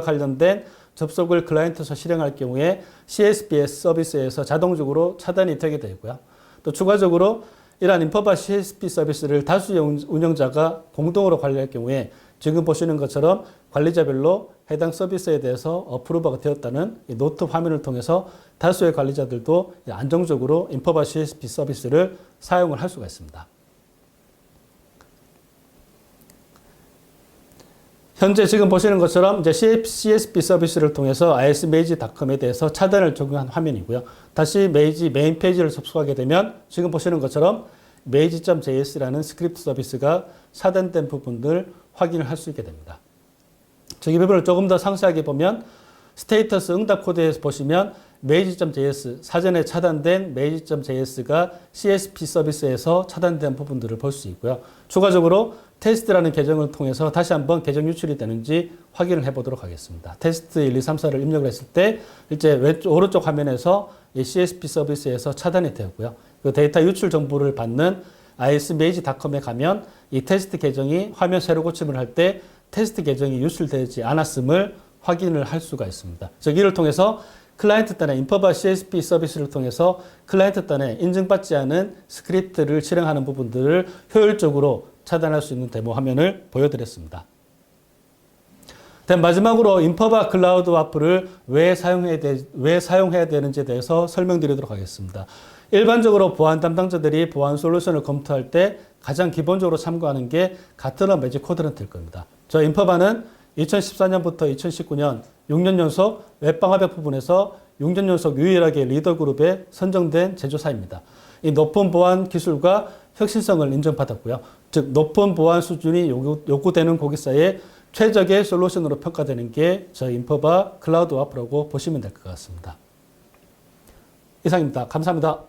관련된 접속을 클라이언트에서 실행할 경우에 CSPS 서비스에서 자동적으로 차단이 되게 되고요. 또 추가적으로 이러한 인퍼바 CSP 서비스를 다수의 운영자가 공동으로 관리할 경우에 지금 보시는 것처럼 관리자별로 해당 서비스에 대해서 어프로버가 되었다는 이 노트 화면을 통해서 다수의 관리자들도 안정적으로 인퍼바 CSP 서비스를 사용을 할 수가 있습니다. 현재 지금 보시는 것처럼 이제 CSP 서비스를 통해서 ismage.com에 대해서 차단을 적용한 화면이고요. 다시 메인 페이지를 접속하게 되면 지금 보시는 것처럼 maze.js라는 스크립트 서비스가 차단된 부분을 확인을 할 수 있게 됩니다. 이 부분을 조금 더 상세하게 보면 스테이터스 응답 코드에서 보시면 maze.js, 사전에 차단된 maze.js가 CSP 서비스에서 차단된 부분들을 볼 수 있고요. 추가적으로 테스트라는 계정을 통해서 다시 한번 계정 유출이 되는지 확인을 해보도록 하겠습니다. 테스트 1, 2, 3, 4를 입력을 했을 때 이제 오른쪽 화면에서 이 CSP 서비스에서 차단이 되었고요. 그 데이터 유출 정보를 받는 ismage.com에 가면 이 테스트 계정이 화면 새로 고침을 할 때 테스트 계정이 유출되지 않았음을 확인을 할 수가 있습니다. 즉 이를 통해서 클라이언트端의 인퍼바 CSP 서비스를 통해서 클라이언트端에 인증받지 않은 스크립트를 실행하는 부분들을 효율적으로 차단할 수 있는 데모 화면을 보여드렸습니다. 마지막으로 인퍼바 클라우드 와프를 왜 사용해야 되는지에 대해서 설명드리도록 하겠습니다. 일반적으로 보안 담당자들이 보안 솔루션을 검토할 때 가장 기본적으로 참고하는 게 가트너 매직 쿼드런트일 겁니다. 저 인퍼바는 2014년부터 2019년 6년 연속 웹방화벽 부분에서 6년 연속 유일하게 리더 그룹에 선정된 제조사입니다. 이 높은 보안 기술과 혁신성을 인정받았고요. 즉 높은 보안 수준이 요구되는 고객사의 최적의 솔루션으로 평가되는 게 저 인퍼바 클라우드 와프라고 보시면 될 것 같습니다. 이상입니다. 감사합니다.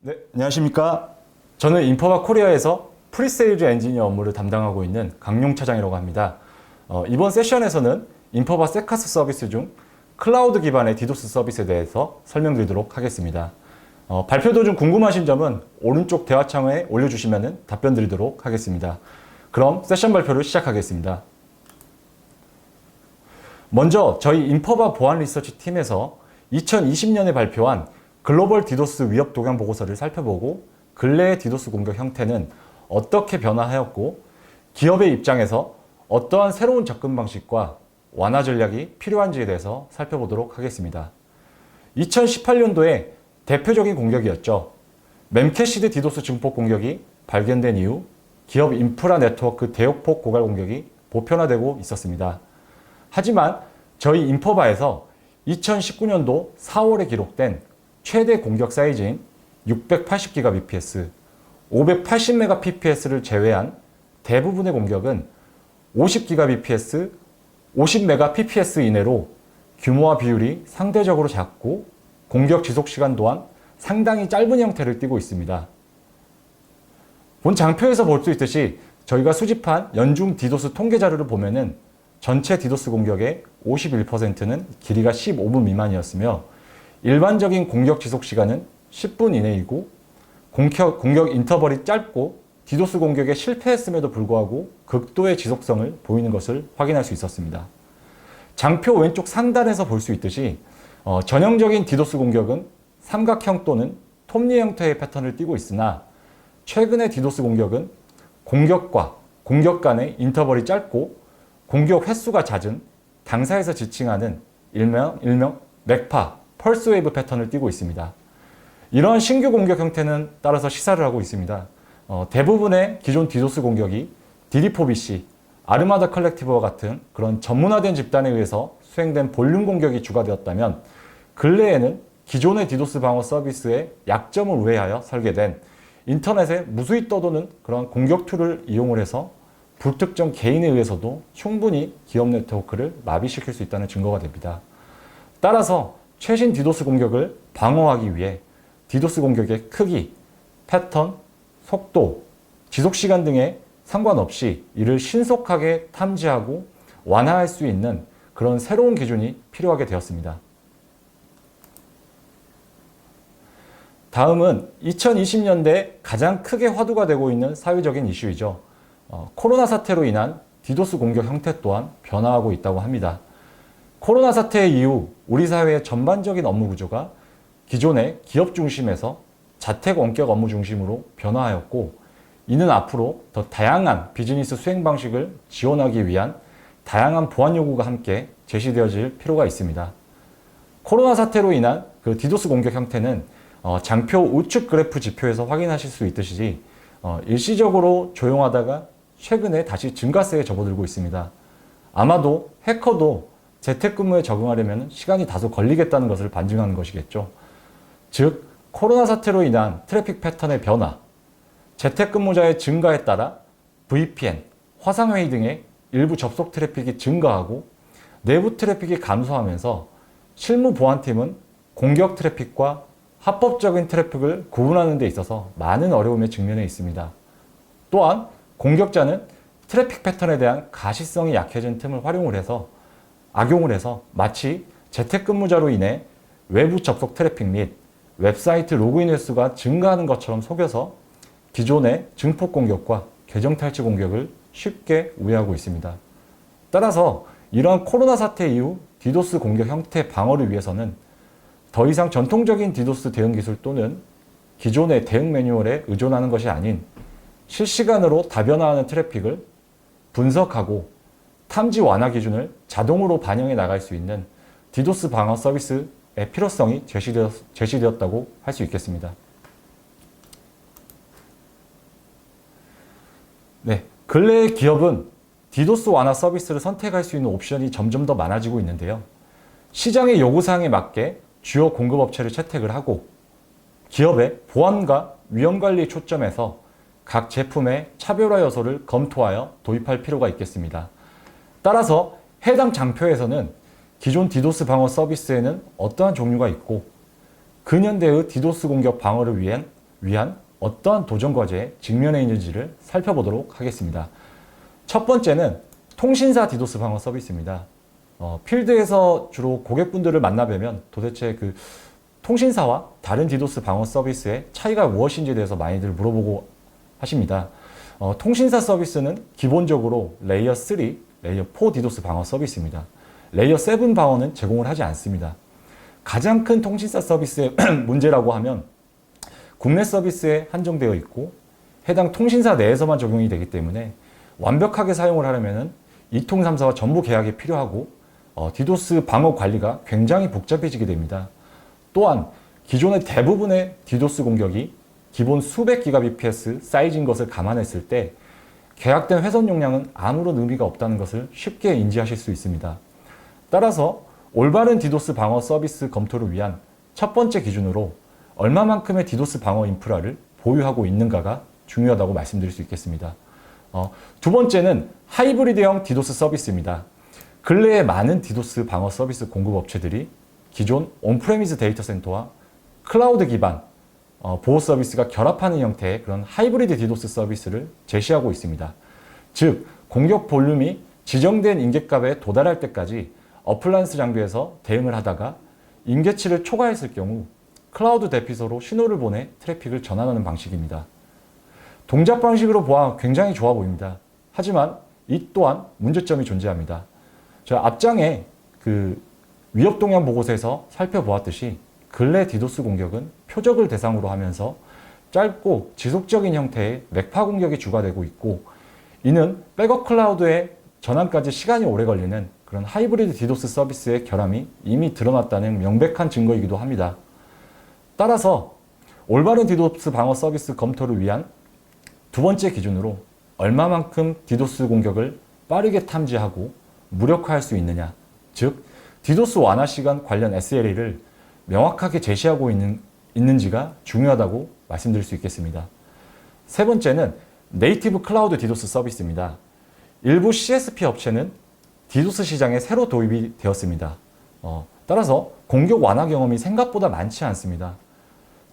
네, 안녕하십니까. 저는 인퍼바 코리아에서 프리세일즈 엔지니어 업무를 담당하고 있는 강용 차장이라고 합니다. 이번 세션에서는 인퍼바 세카스 서비스 중 클라우드 기반의 디도스 서비스에 대해서 설명드리도록 하겠습니다. 발표 도중 궁금하신 점은 오른쪽 대화창에 올려주시면 답변 드리도록 하겠습니다. 그럼 세션 발표를 시작하겠습니다. 먼저 저희 인퍼바 보안 리서치 팀에서 2020년에 발표한 글로벌 디도스 위협 동향 보고서를 살펴보고 근래의 디도스 공격 형태는 어떻게 변화하였고 기업의 입장에서 어떠한 새로운 접근 방식과 완화 전략이 필요한지에 대해서 살펴보도록 하겠습니다. 2018년도에 대표적인 공격이었죠. 멤캐시드 디도스 증폭 공격이 발견된 이후 기업 인프라 네트워크 대역폭 고갈 공격이 보편화되고 있었습니다. 하지만 저희 인퍼바에서 2019년도 4월에 기록된 최대 공격 사이즈인 680GBps, 580MBps를 제외한 대부분의 공격은 50GBps, 50MBps 이내로 규모와 비율이 상대적으로 작고 공격 지속 시간 또한 상당히 짧은 형태를 띠고 있습니다. 본 장표에서 볼 수 있듯이 저희가 수집한 연중 디도스 통계 자료를 보면은 전체 디도스 공격의 51%는 길이가 15분 미만이었으며 일반적인 공격 지속 시간은 10분 이내이고 공격 인터벌이 짧고 디도스 공격에 실패했음에도 불구하고 극도의 지속성을 보이는 것을 확인할 수 있었습니다. 장표 왼쪽 상단에서 볼 수 있듯이 전형적인 디도스 공격은 삼각형 또는 톱니 형태의 패턴을 띠고 있으나 최근의 디도스 공격은 공격과 공격 간의 인터벌이 짧고 공격 횟수가 잦은 당사에서 지칭하는 일명 맥파, 펄스 웨이브 패턴을 띠고 있습니다. 이러한 신규 공격 형태는 따라서 시사를 하고 있습니다. 대부분의 기존 디도스 공격이 DD4BC, 아르마다 컬렉티브와 같은 그런 전문화된 집단에 의해서 수행된 볼륨 공격이 주가 되었다면 근래에는 기존의 디도스 방어 서비스의 약점을 우회하여 설계된 인터넷에 무수히 떠도는 그런 공격 툴을 이용을 해서 불특정 개인에 의해서도 충분히 기업 네트워크를 마비시킬 수 있다는 증거가 됩니다. 따라서 최신 디도스 공격을 방어하기 위해 디도스 공격의 크기, 패턴, 속도, 지속시간 등에 상관없이 이를 신속하게 탐지하고 완화할 수 있는 그런 새로운 기준이 필요하게 되었습니다. 다음은 2020년대에 가장 크게 화두가 되고 있는 사회적인 이슈이죠. 코로나 사태로 인한 디도스 공격 형태 또한 변화하고 있다고 합니다. 코로나 사태 이후 우리 사회의 전반적인 업무 구조가 기존의 기업 중심에서 자택 원격 업무 중심으로 변화하였고 이는 앞으로 더 다양한 비즈니스 수행 방식을 지원하기 위한 다양한 보안 요구가 함께 제시되어질 필요가 있습니다. 코로나 사태로 인한 그 디도스 공격 형태는 장표 우측 그래프 지표에서 확인하실 수 있듯이 일시적으로 조용하다가 최근에 다시 증가세에 접어들고 있습니다. 아마도 해커도 재택근무에 적응하려면 시간이 다소 걸리겠다는 것을 반증하는 것이겠죠. 즉, 코로나 사태로 인한 트래픽 패턴의 변화, 재택근무자의 증가에 따라 VPN, 화상회의 등의 일부 접속 트래픽이 증가하고 내부 트래픽이 감소하면서 실무 보안팀은 공격 트래픽과 합법적인 트래픽을 구분하는 데 있어서 많은 어려움에 직면해 있습니다. 또한 공격자는 트래픽 패턴에 대한 가시성이 약해진 틈을 악용을 해서 마치 재택근무자로 인해 외부 접속 트래픽 및 웹사이트 로그인 횟수가 증가하는 것처럼 속여서 기존의 증폭 공격과 계정 탈취 공격을 쉽게 우회하고 있습니다. 따라서 이러한 코로나 사태 이후 디도스 공격 형태 방어를 위해서는 더 이상 전통적인 디도스 대응 기술 또는 기존의 대응 매뉴얼에 의존하는 것이 아닌 실시간으로 다변화하는 트래픽을 분석하고 탐지 완화 기준을 자동으로 반영해 나갈 수 있는 디도스 방어 서비스의 필요성이 제시되었다고 할 수 있겠습니다. 네, 근래의 기업은 디도스 완화 서비스를 선택할 수 있는 옵션이 점점 더 많아지고 있는데요. 시장의 요구사항에 맞게 주요 공급업체를 채택을 하고 기업의 보안과 위험관리에 초점해서 각 제품의 차별화 요소를 검토하여 도입할 필요가 있겠습니다. 따라서 해당 장표에서는 기존 디도스 방어 서비스에는 어떠한 종류가 있고 근현대의 디도스 공격 방어를 위한 어떠한 도전 과제에 직면해 있는지를 살펴보도록 하겠습니다. 첫 번째는 통신사 디도스 방어 서비스입니다. 필드에서 주로 고객분들을 만나뵈면 도대체 그 통신사와 다른 디도스 방어 서비스의 차이가 무엇인지에 대해서 많이들 물어보고 하십니다. 통신사 서비스는 기본적으로 레이어 3, 레이어 4 디도스 방어 서비스입니다. 레이어 7 방어는 제공을 하지 않습니다. 가장 큰 통신사 서비스의 문제라고 하면 국내 서비스에 한정되어 있고 해당 통신사 내에서만 적용이 되기 때문에 완벽하게 사용을 하려면 이통 3사와 전부 계약이 필요하고 디도스 방어 관리가 굉장히 복잡해지게 됩니다. 또한 기존의 대부분의 디도스 공격이 기본 수백 기가 bps 사이즈인 것을 감안했을 때 계약된 회선 용량은 아무런 의미가 없다는 것을 쉽게 인지하실 수 있습니다. 따라서 올바른 디도스 방어 서비스 검토를 위한 첫 번째 기준으로 얼마만큼의 디도스 방어 인프라를 보유하고 있는가가 중요하다고 말씀드릴 수 있겠습니다. 두 번째는 하이브리드형 디도스 서비스입니다. 근래에 많은 디도스 방어 서비스 공급업체들이 기존 온프레미스 데이터 센터와 클라우드 기반 보호 서비스가 결합하는 형태의 그런 하이브리드 디도스 서비스를 제시하고 있습니다. 즉, 공격 볼륨이 지정된 인계값에 도달할 때까지 어플라이언스 장비에서 대응을 하다가 인계치를 초과했을 경우 클라우드 대피소로 신호를 보내 트래픽을 전환하는 방식입니다. 동작 방식으로 보아 굉장히 좋아 보입니다. 하지만 이 또한 문제점이 존재합니다. 제가 앞장에 그 위협 동향 보고서에서 살펴보았듯이 근래 디도스 공격은 표적을 대상으로 하면서 짧고 지속적인 형태의 렉파 공격이 주가되고 있고 이는 백업 클라우드의 전환까지 시간이 오래 걸리는 그런 하이브리드 디도스 서비스의 결함이 이미 드러났다는 명백한 증거이기도 합니다. 따라서 올바른 디도스 방어 서비스 검토를 위한 두 번째 기준으로 얼마만큼 디도스 공격을 빠르게 탐지하고 무력화할 수 있느냐, 즉 디도스 완화 시간 관련 SLA를 명확하게 제시하고 있는지가 중요하다고 말씀드릴 수 있겠습니다. 세 번째는 네이티브 클라우드 디도스 서비스입니다. 일부 CSP 업체는 디도스 시장에 새로 도입이 되었습니다. 따라서 공격 완화 경험이 생각보다 많지 않습니다.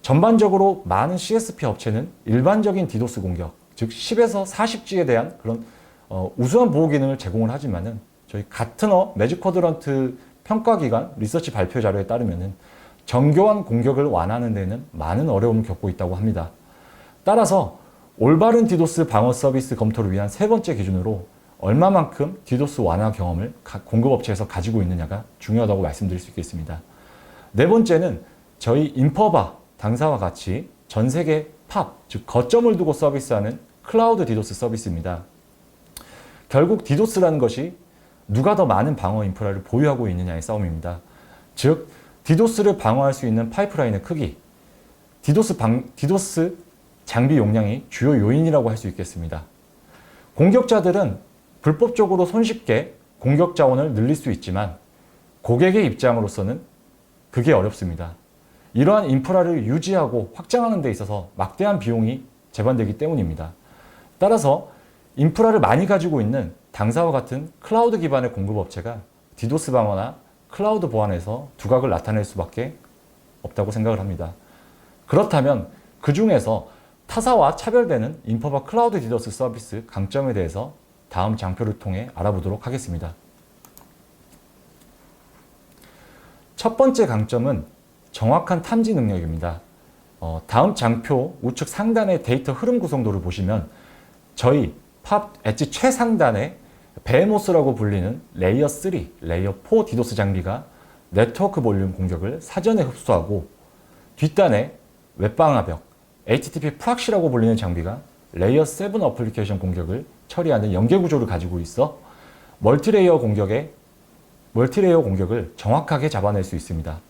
전반적으로 많은 CSP 업체는 일반적인 디도스 공격, 즉 10에서 40G에 대한 그런 우수한 보호 기능을 제공을 하지만은 저희 가트너 매직 쿼드런트 평가기관 리서치 발표 자료에 따르면은 정교한 공격을 완화하는 데는 많은 어려움을 겪고 있다고 합니다. 따라서 올바른 디도스 방어 서비스 검토를 위한 세 번째 기준으로 얼마만큼 디도스 완화 경험을 공급업체에서 가지고 있느냐가 중요하다고 말씀드릴 수 있겠습니다. 네 번째는 저희 인퍼바 당사와 같이 전 세계 팝, 즉 거점을 두고 서비스하는 클라우드 디도스 서비스입니다. 결국 디도스라는 것이 누가 더 많은 방어 인프라를 보유하고 있느냐의 싸움입니다. 즉 디도스를 방어할 수 있는 파이프라인의 크기, 디도스 장비 용량이 주요 요인이라고 할 수 있겠습니다. 공격자들은 불법적으로 손쉽게 공격 자원을 늘릴 수 있지만 고객의 입장으로서는 그게 어렵습니다. 이러한 인프라를 유지하고 확장하는 데 있어서 막대한 비용이 제반되기 때문입니다. 따라서 인프라를 많이 가지고 있는 당사와 같은 클라우드 기반의 공급업체가 디도스 방어나 클라우드 보안에서 두각을 나타낼 수밖에 없다고 생각을 합니다. 그렇다면 그 중에서 타사와 차별되는 인포바 클라우드 디도스 서비스 강점에 대해서 다음 장표를 통해 알아보도록 하겠습니다. 첫 번째 강점은 정확한 탐지 능력입니다. 다음 장표 우측 상단의 데이터 흐름 구성도를 보시면 저희 팝 엣지 최상단에 베모스라고 불리는 레이어 3, 레이어 4 디도스 장비가 네트워크 볼륨 공격을 사전에 흡수하고 뒷단에 웹방화벽, HTTP 프락시라고 불리는 장비가 레이어 7 어플리케이션 공격을 처리하는 연계 구조를 가지고 있어 멀티레이어 공격을 정확하게 잡아낼 수 있습니다.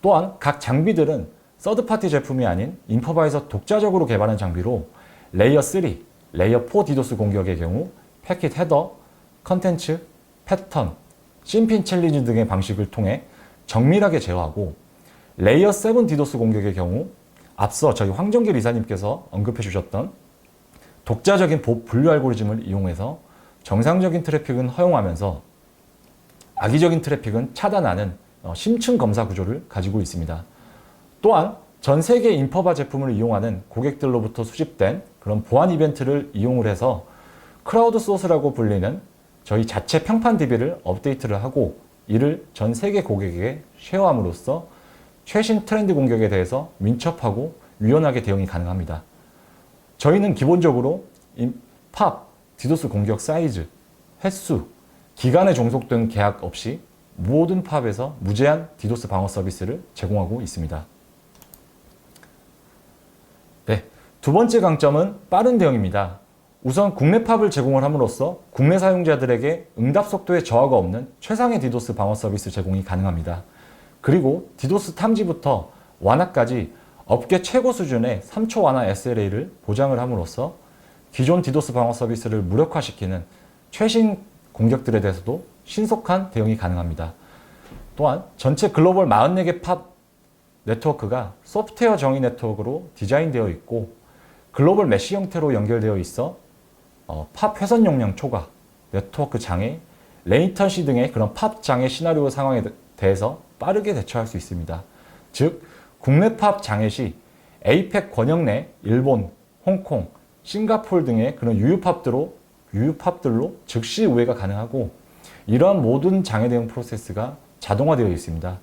또한 각 장비들은 서드파티 제품이 아닌 인포바에서 독자적으로 개발한 장비로 레이어 3, 레이어 4 디도스 공격의 경우 패킷 헤더, 컨텐츠, 패턴, 심핀 챌린지 등의 방식을 통해 정밀하게 제어하고 레이어 7 디도스 공격의 경우 앞서 저희 황정길 이사님께서 언급해 주셨던 독자적인 분류 알고리즘을 이용해서 정상적인 트래픽은 허용하면서 악의적인 트래픽은 차단하는 심층 검사 구조를 가지고 있습니다. 또한 전 세계 인포바 제품을 이용하는 고객들로부터 수집된 그런 보안 이벤트를 이용을 해서 크라우드 소스라고 불리는 저희 자체 평판 DB를 업데이트를 하고 이를 전 세계 고객에게 쉐어함으로써 최신 트렌드 공격에 대해서 민첩하고 유연하게 대응이 가능합니다. 저희는 기본적으로 팝, 디도스 공격 사이즈, 횟수, 기간에 종속된 계약 없이 모든 팝에서 무제한 디도스 방어 서비스를 제공하고 있습니다. 네, 두 번째 강점은 빠른 대응입니다. 우선 국내 팝을 제공을 함으로써 국내 사용자들에게 응답 속도에 저하가 없는 최상의 디도스 방어 서비스 제공이 가능합니다. 그리고 디도스 탐지부터 완화까지 업계 최고 수준의 3초 완화 SLA를 보장을 함으로써 기존 디도스 방어 서비스를 무력화시키는 최신 공격들에 대해서도 신속한 대응이 가능합니다. 또한 전체 글로벌 44개 팝 네트워크가 소프트웨어 정의 네트워크로 디자인되어 있고 글로벌 메시 형태로 연결되어 있어 팝 회선 용량 초과, 네트워크 장애, 레이턴시 등의 그런 팝 장애 시나리오 상황에 대해서 빠르게 대처할 수 있습니다. 즉, 국내 팝 장애 시 APEC 권역 내 일본, 홍콩, 싱가포르 등의 그런 유유팝들로 즉시 우회가 가능하고 이러한 모든 장애 대응 프로세스가 자동화되어 있습니다.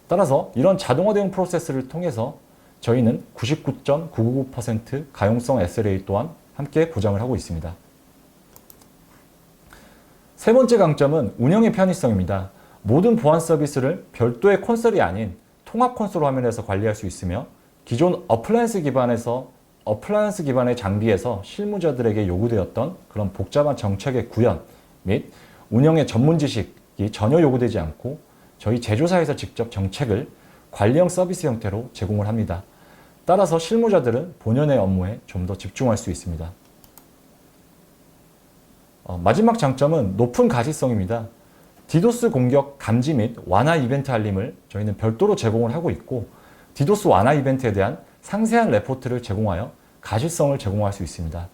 따라서 이런 자동화 대응 프로세스를 통해서 저희는 99.999% 가용성 SLA 또한 함께 보장을 하고 있습니다. 세 번째 강점은 운영의 편의성입니다. 모든 보안 서비스를 별도의 콘솔이 아닌 통합 콘솔 화면에서 관리할 수 있으며 기존 어플라이언스 기반의 장비에서 실무자들에게 요구되었던 그런 복잡한 정책의 구현 및 운영의 전문 지식이 전혀 요구되지 않고 저희 제조사에서 직접 정책을 관리형 서비스 형태로 제공을 합니다. 따라서 실무자들은 본연의 업무에 좀 더 집중할 수 있습니다. 마지막 장점은 높은 가시성입니다. 디도스 공격 감지 및 완화 이벤트 알림을 저희는 별도로 제공을 하고 있고 디도스 완화 이벤트에 대한 상세한 레포트를 제공하여 가시성을 제공할 수 있습니다.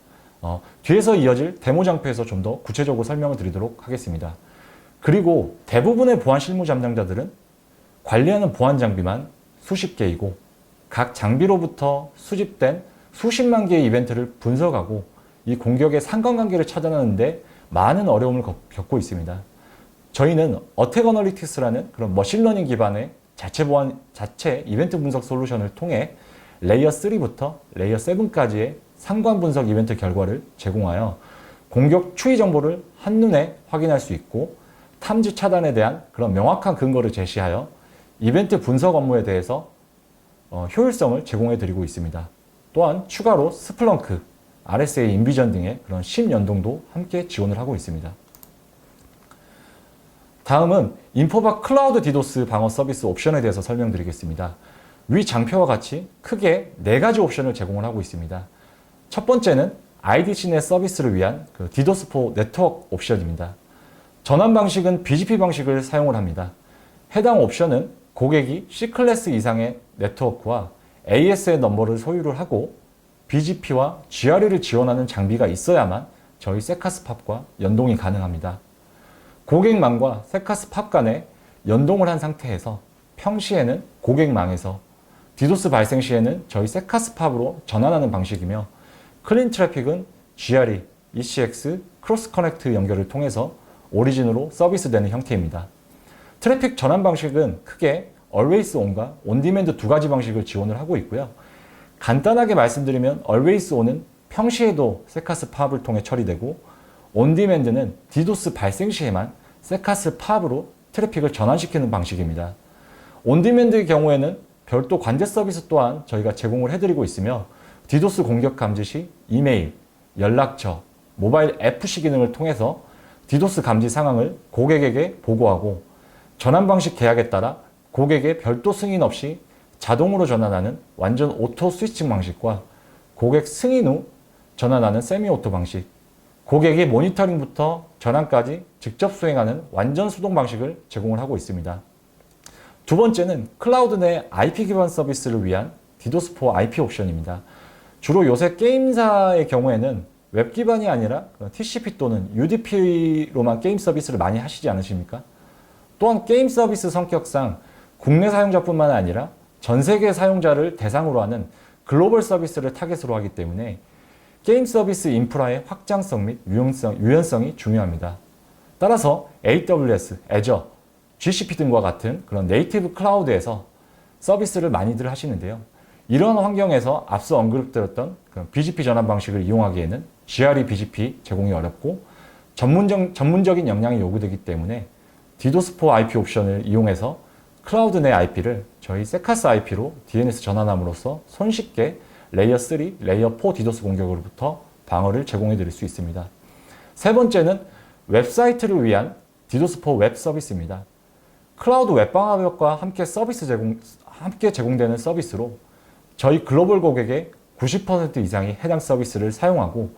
뒤에서 이어질 데모 장표에서 좀 더 구체적으로 설명을 드리도록 하겠습니다. 그리고 대부분의 보안 실무 담당자들은 관리하는 보안 장비만 수십 개이고 각 장비로부터 수집된 수십만 개의 이벤트를 분석하고 이 공격의 상관관계를 찾아내는데 많은 어려움을 겪고 있습니다. 저희는 어택 어널리틱스라는 그런 머신러닝 기반의 자체 이벤트 분석 솔루션을 통해 레이어 3부터 레이어 7까지의 상관 분석 이벤트 결과를 제공하여 공격 추이 정보를 한눈에 확인할 수 있고 탐지 차단에 대한 그런 명확한 근거를 제시하여 이벤트 분석 업무에 대해서 효율성을 제공해 드리고 있습니다. 또한 추가로 스플렁크, RSA 인비전 등의 그런 심연동도 함께 지원을 하고 있습니다. 다음은 인포바 클라우드 디도스 방어 서비스 옵션에 대해서 설명드리겠습니다. 위 장표와 같이 크게 4가지 옵션을 제공을 하고 있습니다. 첫 번째는 IDC 내 서비스를 위한 디도스4 네트워크 옵션입니다. 전환 방식은 BGP 방식을 사용을 합니다. 해당 옵션은 고객이 C클래스 이상의 네트워크와 AS의 넘버를 소유를 하고 BGP와 GRE를 지원하는 장비가 있어야만 저희 세카스 팝과 연동이 가능합니다. 고객망과 세카스 팝 간에 연동을 한 상태에서 평시에는 고객망에서 디도스 발생 시에는 저희 세카스 팝으로 전환하는 방식이며 클린 트래픽은 GRE, ECX, 크로스 커넥트 연결을 통해서 오리진으로 서비스되는 형태입니다. 트래픽 전환 방식은 크게 Always On과 On Demand 두 가지 방식을 지원을 하고 있고요. 간단하게 말씀드리면 Always On은 평시에도 세카스 팝을 통해 처리되고 On Demand는 디도스 발생 시에만 세카스 팝으로 트래픽을 전환시키는 방식입니다. On Demand의 경우에는 별도 관제 서비스 또한 저희가 제공을 해드리고 있으며 디도스 공격 감지 시 이메일, 연락처, 모바일 FC 기능을 통해서 디도스 감지 상황을 고객에게 보고하고 전환 방식 계약에 따라 고객의 별도 승인 없이 자동으로 전환하는 완전 오토 스위칭 방식과 고객 승인 후 전환하는 세미 오토 방식, 고객의 모니터링부터 전환까지 직접 수행하는 완전 수동 방식을 제공을 하고 있습니다. 두 번째는 클라우드 내 IP 기반 서비스를 위한 디도스4 IP 옵션입니다. 주로 요새 게임사의 경우에는 웹 기반이 아니라 TCP 또는 UDP로만 게임 서비스를 많이 하시지 않으십니까? 또한 게임 서비스 성격상 국내 사용자뿐만 아니라 전 세계 사용자를 대상으로 하는 글로벌 서비스를 타겟으로 하기 때문에 게임 서비스 인프라의 확장성 및 유연성이 중요합니다. 따라서 AWS, Azure, GCP 등과 같은 그런 네이티브 클라우드에서 서비스를 많이들 하시는데요. 이런 환경에서 앞서 언급드렸던 BGP 전환 방식을 이용하기에는 GRE BGP 제공이 어렵고 전문적인 역량이 요구되기 때문에 디도스4 IP 옵션을 이용해서 클라우드 내 IP를 저희 세카스 IP로 DNS 전환함으로써 손쉽게 레이어 3, 레이어 4 디도스 공격으로부터 방어를 제공해 드릴 수 있습니다. 세 번째는 웹사이트를 위한 디도스4 웹 서비스입니다. 클라우드 웹방화벽과 함께 제공되는 서비스로 저희 글로벌 고객의 90% 이상이 해당 서비스를 사용하고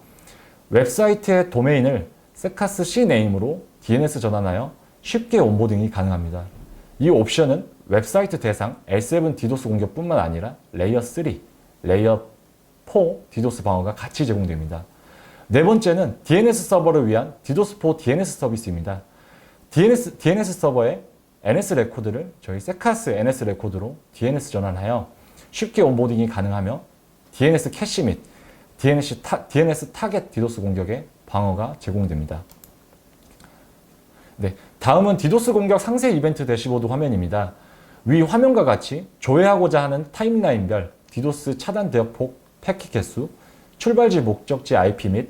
웹사이트의 도메인을 세카스 C 네임으로 DNS 전환하여 쉽게 온보딩이 가능합니다. 이 옵션은 웹사이트 대상 L7 디도스 공격뿐만 아니라 레이어 3, 레이어 4 디도스 방어가 같이 제공됩니다. 네 번째는 DNS 서버를 위한 디도스4 DNS 서비스입니다. DNS 서버에 NS 레코드를 저희 세카스 NS 레코드로 DNS 전환하여 쉽게 온보딩이 가능하며 DNS 캐시 및 DNS 타겟 디도스 공격의 방어가 제공됩니다. 네, 다음은 디도스 공격 상세 이벤트 대시보드 화면입니다. 위 화면과 같이 조회하고자 하는 타임라인별 디도스 차단 대역폭 패킷 개수, 출발지 목적지 IP 및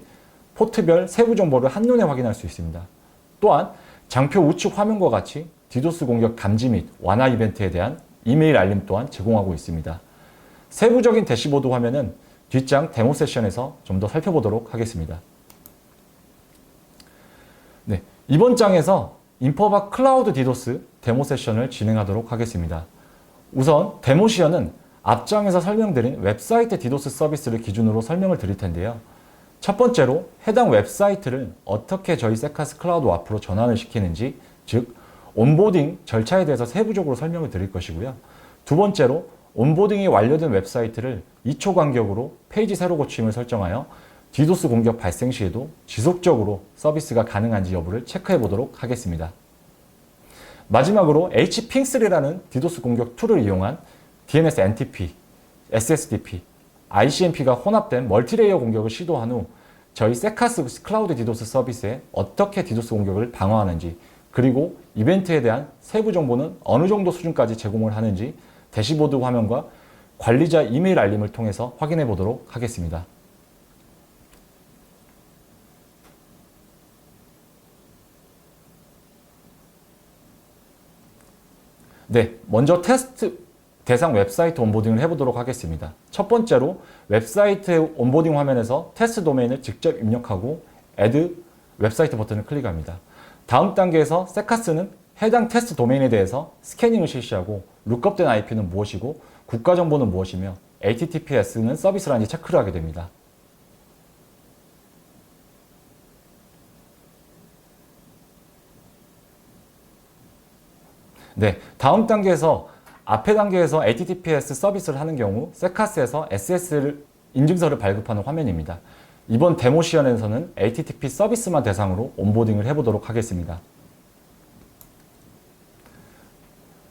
포트별 세부 정보를 한눈에 확인할 수 있습니다. 또한 장표 우측 화면과 같이 디도스 공격 감지 및 완화 이벤트에 대한 이메일 알림 또한 제공하고 있습니다. 세부적인 대시보드 화면은 뒷장 데모 세션에서 좀 더 살펴보도록 하겠습니다. 네, 이번 장에서 인포바 클라우드 디도스 데모 세션을 진행하도록 하겠습니다. 우선 데모 시연은 앞장에서 설명드린 웹사이트 디도스 서비스를 기준으로 설명을 드릴 텐데요. 첫 번째로 해당 웹사이트를 어떻게 저희 세카스 클라우드 와프로 전환을 시키는지, 즉 온보딩 절차에 대해서 세부적으로 설명을 드릴 것이고요. 두 번째로 온보딩이 완료된 웹사이트를 2초 간격으로 페이지 세로 고침을 설정하여 디도스 공격 발생 시에도 지속적으로 서비스가 가능한지 여부를 체크해 보도록 하겠습니다. 마지막으로 hping3라는 디도스 공격 툴을 이용한 DNS NTP, SSDP, ICMP가 혼합된 멀티레이어 공격을 시도한 후 저희 세카스 클라우드 디도스 서비스에 어떻게 디도스 공격을 방어하는지, 그리고 이벤트에 대한 세부 정보는 어느 정도 수준까지 제공을 하는지 대시보드 화면과 관리자 이메일 알림을 통해서 확인해 보도록 하겠습니다. 네, 먼저 테스트 대상 웹사이트 온보딩을 해보도록 하겠습니다. 첫 번째로 웹사이트 온보딩 화면에서 테스트 도메인을 직접 입력하고 Add 웹사이트 버튼을 클릭합니다. 다음 단계에서 세카스는 해당 테스트 도메인에 대해서 스캐닝을 실시하고 룩업된 IP는 무엇이고 국가정보는 무엇이며 HTTPS는 서비스라는지 체크를 하게 됩니다. 네, 다음 단계에서 앞에 단계에서 HTTPS 서비스를 하는 경우 세카스에서 SSL 인증서를 발급하는 화면입니다. 이번 데모 시연에서는 HTTP 서비스만 대상으로 온보딩을 해보도록 하겠습니다.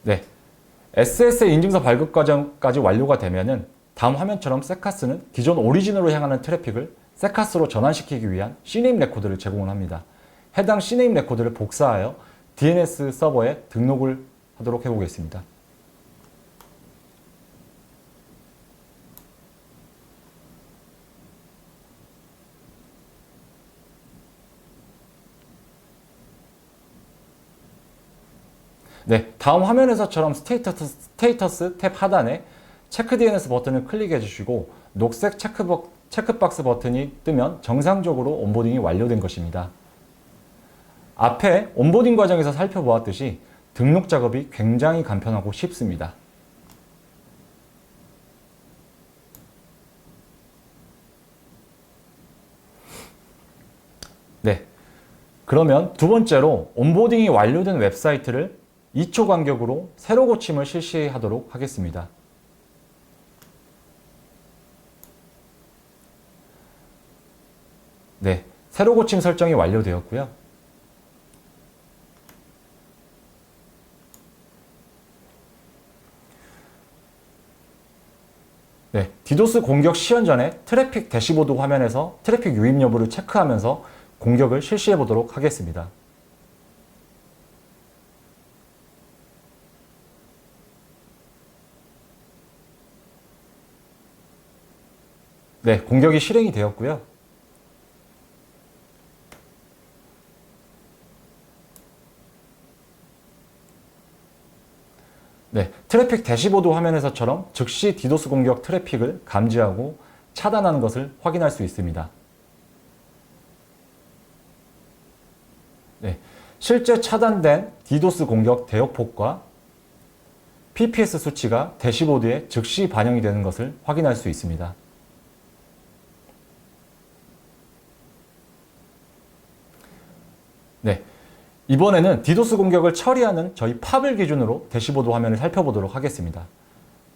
네, SSL 인증서 발급 과정까지 완료가 되면은 다음 화면처럼 세카스는 기존 오리진으로 향하는 트래픽을 세카스로 전환시키기 위한 CNAME 레코드를 제공을 합니다. 해당 CNAME 레코드를 복사하여 DNS 서버에 등록을 하도록 해보겠습니다. 네, 다음 화면에서처럼 스테이터스 탭 하단에 체크 DNS 버튼을 클릭해 주시고 녹색 체크박스 버튼이 뜨면 정상적으로 온보딩이 완료된 것입니다. 앞에 온보딩 과정에서 살펴보았듯이 등록 작업이 굉장히 간편하고 쉽습니다. 네, 그러면 두 번째로 온보딩이 완료된 웹사이트를 2초 간격으로 새로 고침을 실시하도록 하겠습니다. 네, 새로 고침 설정이 완료되었고요. 네, 디도스 공격 시연 전에 트래픽 대시보드 화면에서 트래픽 유입 여부를 체크하면서 공격을 실시해 보도록 하겠습니다. 네, 공격이 실행이 되었고요. 네, 트래픽 대시보드 화면에서처럼 즉시 디도스 공격 트래픽을 감지하고 차단하는 것을 확인할 수 있습니다. 네, 실제 차단된 디도스 공격 대역폭과 PPS 수치가 대시보드에 즉시 반영이 되는 것을 확인할 수 있습니다. 네, 이번에는 디도스 공격을 처리하는 저희 팝을 기준으로 대시보드 화면을 살펴보도록 하겠습니다.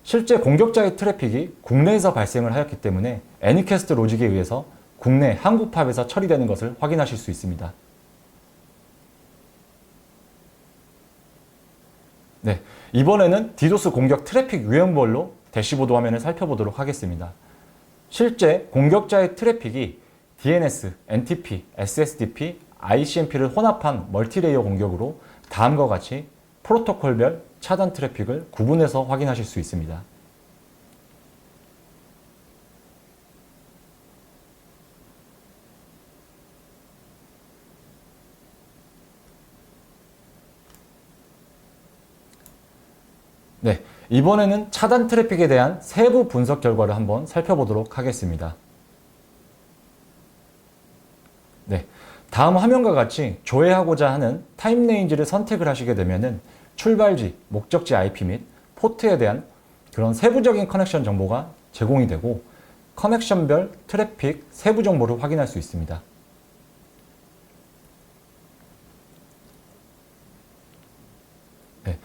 실제 공격자의 트래픽이 국내에서 발생을 하였기 때문에 애니캐스트 로직에 의해서 국내 한국 팝에서 처리되는 것을 확인하실 수 있습니다. 네, 이번에는 디도스 공격 트래픽 유형별로 대시보드 화면을 살펴보도록 하겠습니다. 실제 공격자의 트래픽이 DNS, NTP, SSDP, ICMP를 혼합한 멀티레이어 공격으로 다음과 같이 프로토콜별 차단 트래픽을 구분해서 확인하실 수 있습니다. 네, 이번에는 차단 트래픽에 대한 세부 분석 결과를 한번 살펴보도록 하겠습니다. 네, 다음 화면과 같이 조회하고자 하는 타임 레인지를 선택을 하시게 되면은 출발지, 목적지 IP 및 포트에 대한 그런 세부적인 커넥션 정보가 제공이 되고 커넥션별 트래픽 세부 정보를 확인할 수 있습니다. 네.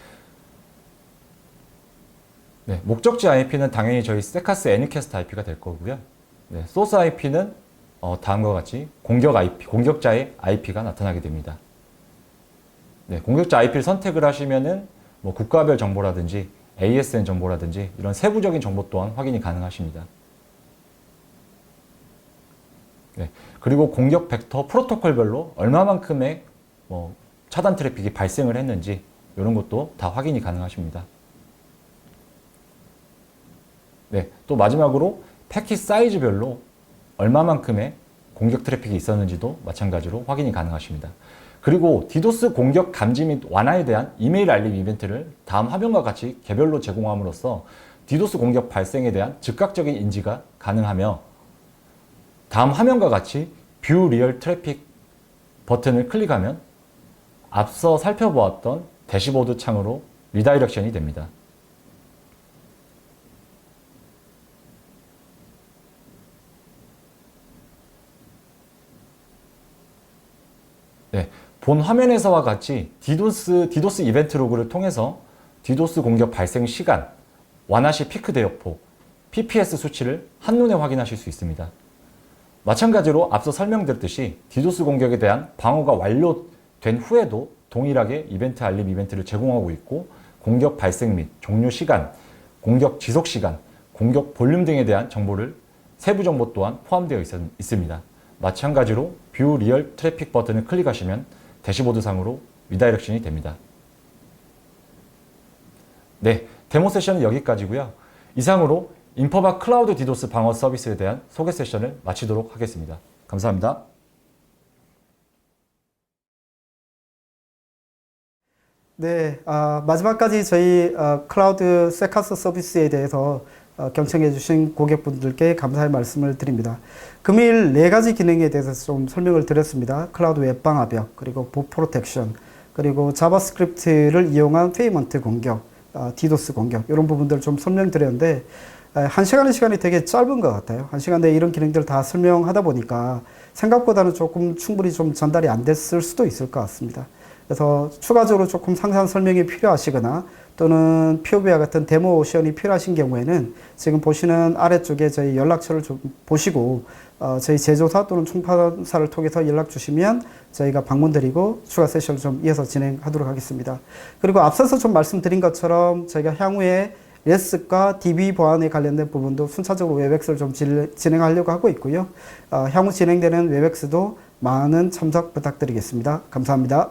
네, 목적지 IP는 당연히 저희 세카스 애니캐스트 IP가 될 거고요. 네, 소스 IP는 다음과 같이 공격자의 IP가 나타나게 됩니다. 네, 공격자 IP를 선택을 하시면은 뭐 국가별 정보라든지 ASN 정보라든지 이런 세부적인 정보 또한 확인이 가능하십니다. 네, 그리고 공격 벡터 프로토콜별로 얼마만큼의 차단 트래픽이 발생을 했는지 이런 것도 다 확인이 가능하십니다. 네, 또 마지막으로 패킷 사이즈별로 얼마만큼의 공격 트래픽이 있었는지도 마찬가지로 확인이 가능하십니다. 그리고 디도스 공격 감지 및 완화에 대한 이메일 알림 이벤트를 다음 화면과 같이 개별로 제공함으로써 디도스 공격 발생에 대한 즉각적인 인지가 가능하며 다음 화면과 같이 뷰 리얼 트래픽 버튼을 클릭하면 앞서 살펴보았던 대시보드 창으로 리다이렉션이 됩니다. 네, 본 화면에서와 같이 디도스 이벤트 로그를 통해서 디도스 공격 발생 시간, 완화 시 피크 대역폭, PPS 수치를 한눈에 확인하실 수 있습니다. 마찬가지로 앞서 설명드렸듯이 디도스 공격에 대한 방어가 완료된 후에도 동일하게 이벤트 알림 이벤트를 제공하고 있고 공격 발생 및 종료 시간, 공격 지속 시간, 공격 볼륨 등에 대한 정보를 세부 정보 또한 포함되어 있습니다. 마찬가지로 뷰 리얼 트래픽 버튼을 클릭하시면 대시보드 상으로 리다이렉션이 됩니다. 네, 데모 세션은 여기까지고요. 이상으로 인퍼바 클라우드 디도스 방어 서비스에 대한 소개 세션을 마치도록 하겠습니다. 감사합니다. 네, 마지막까지 저희 클라우드 세카스 서비스에 대해서 경청해 주신 고객분들께 감사의 말씀을 드립니다. 금일 4가지 기능에 대해서 좀 설명을 드렸습니다. 클라우드 웹방화벽, 그리고 봇 프로텍션, 그리고 자바스크립트를 이용한 페이먼트 공격, 디도스 공격, 이런 부분들을 좀 설명드렸는데 1시간의 시간이 되게 짧은 것 같아요. 1시간 내에 이런 기능들 다 설명하다 보니까 생각보다는 조금 충분히 좀 전달이 안 됐을 수도 있을 것 같습니다. 그래서 추가적으로 조금 상세한 설명이 필요하시거나 또는 POV와 같은 데모션이 필요하신 경우에는 지금 보시는 아래쪽에 저희 연락처를 좀 보시고 저희 제조사 또는 총판사를 통해서 연락 주시면 저희가 방문 드리고 추가 세션을 좀 이어서 진행하도록 하겠습니다. 그리고 앞서서 좀 말씀드린 것처럼 저희가 향후에 레스과 DB 보안에 관련된 부분도 순차적으로 웨백스를 좀 진행하려고 하고 있고요. 향후 진행되는 웨백스도 많은 참석 부탁드리겠습니다. 감사합니다.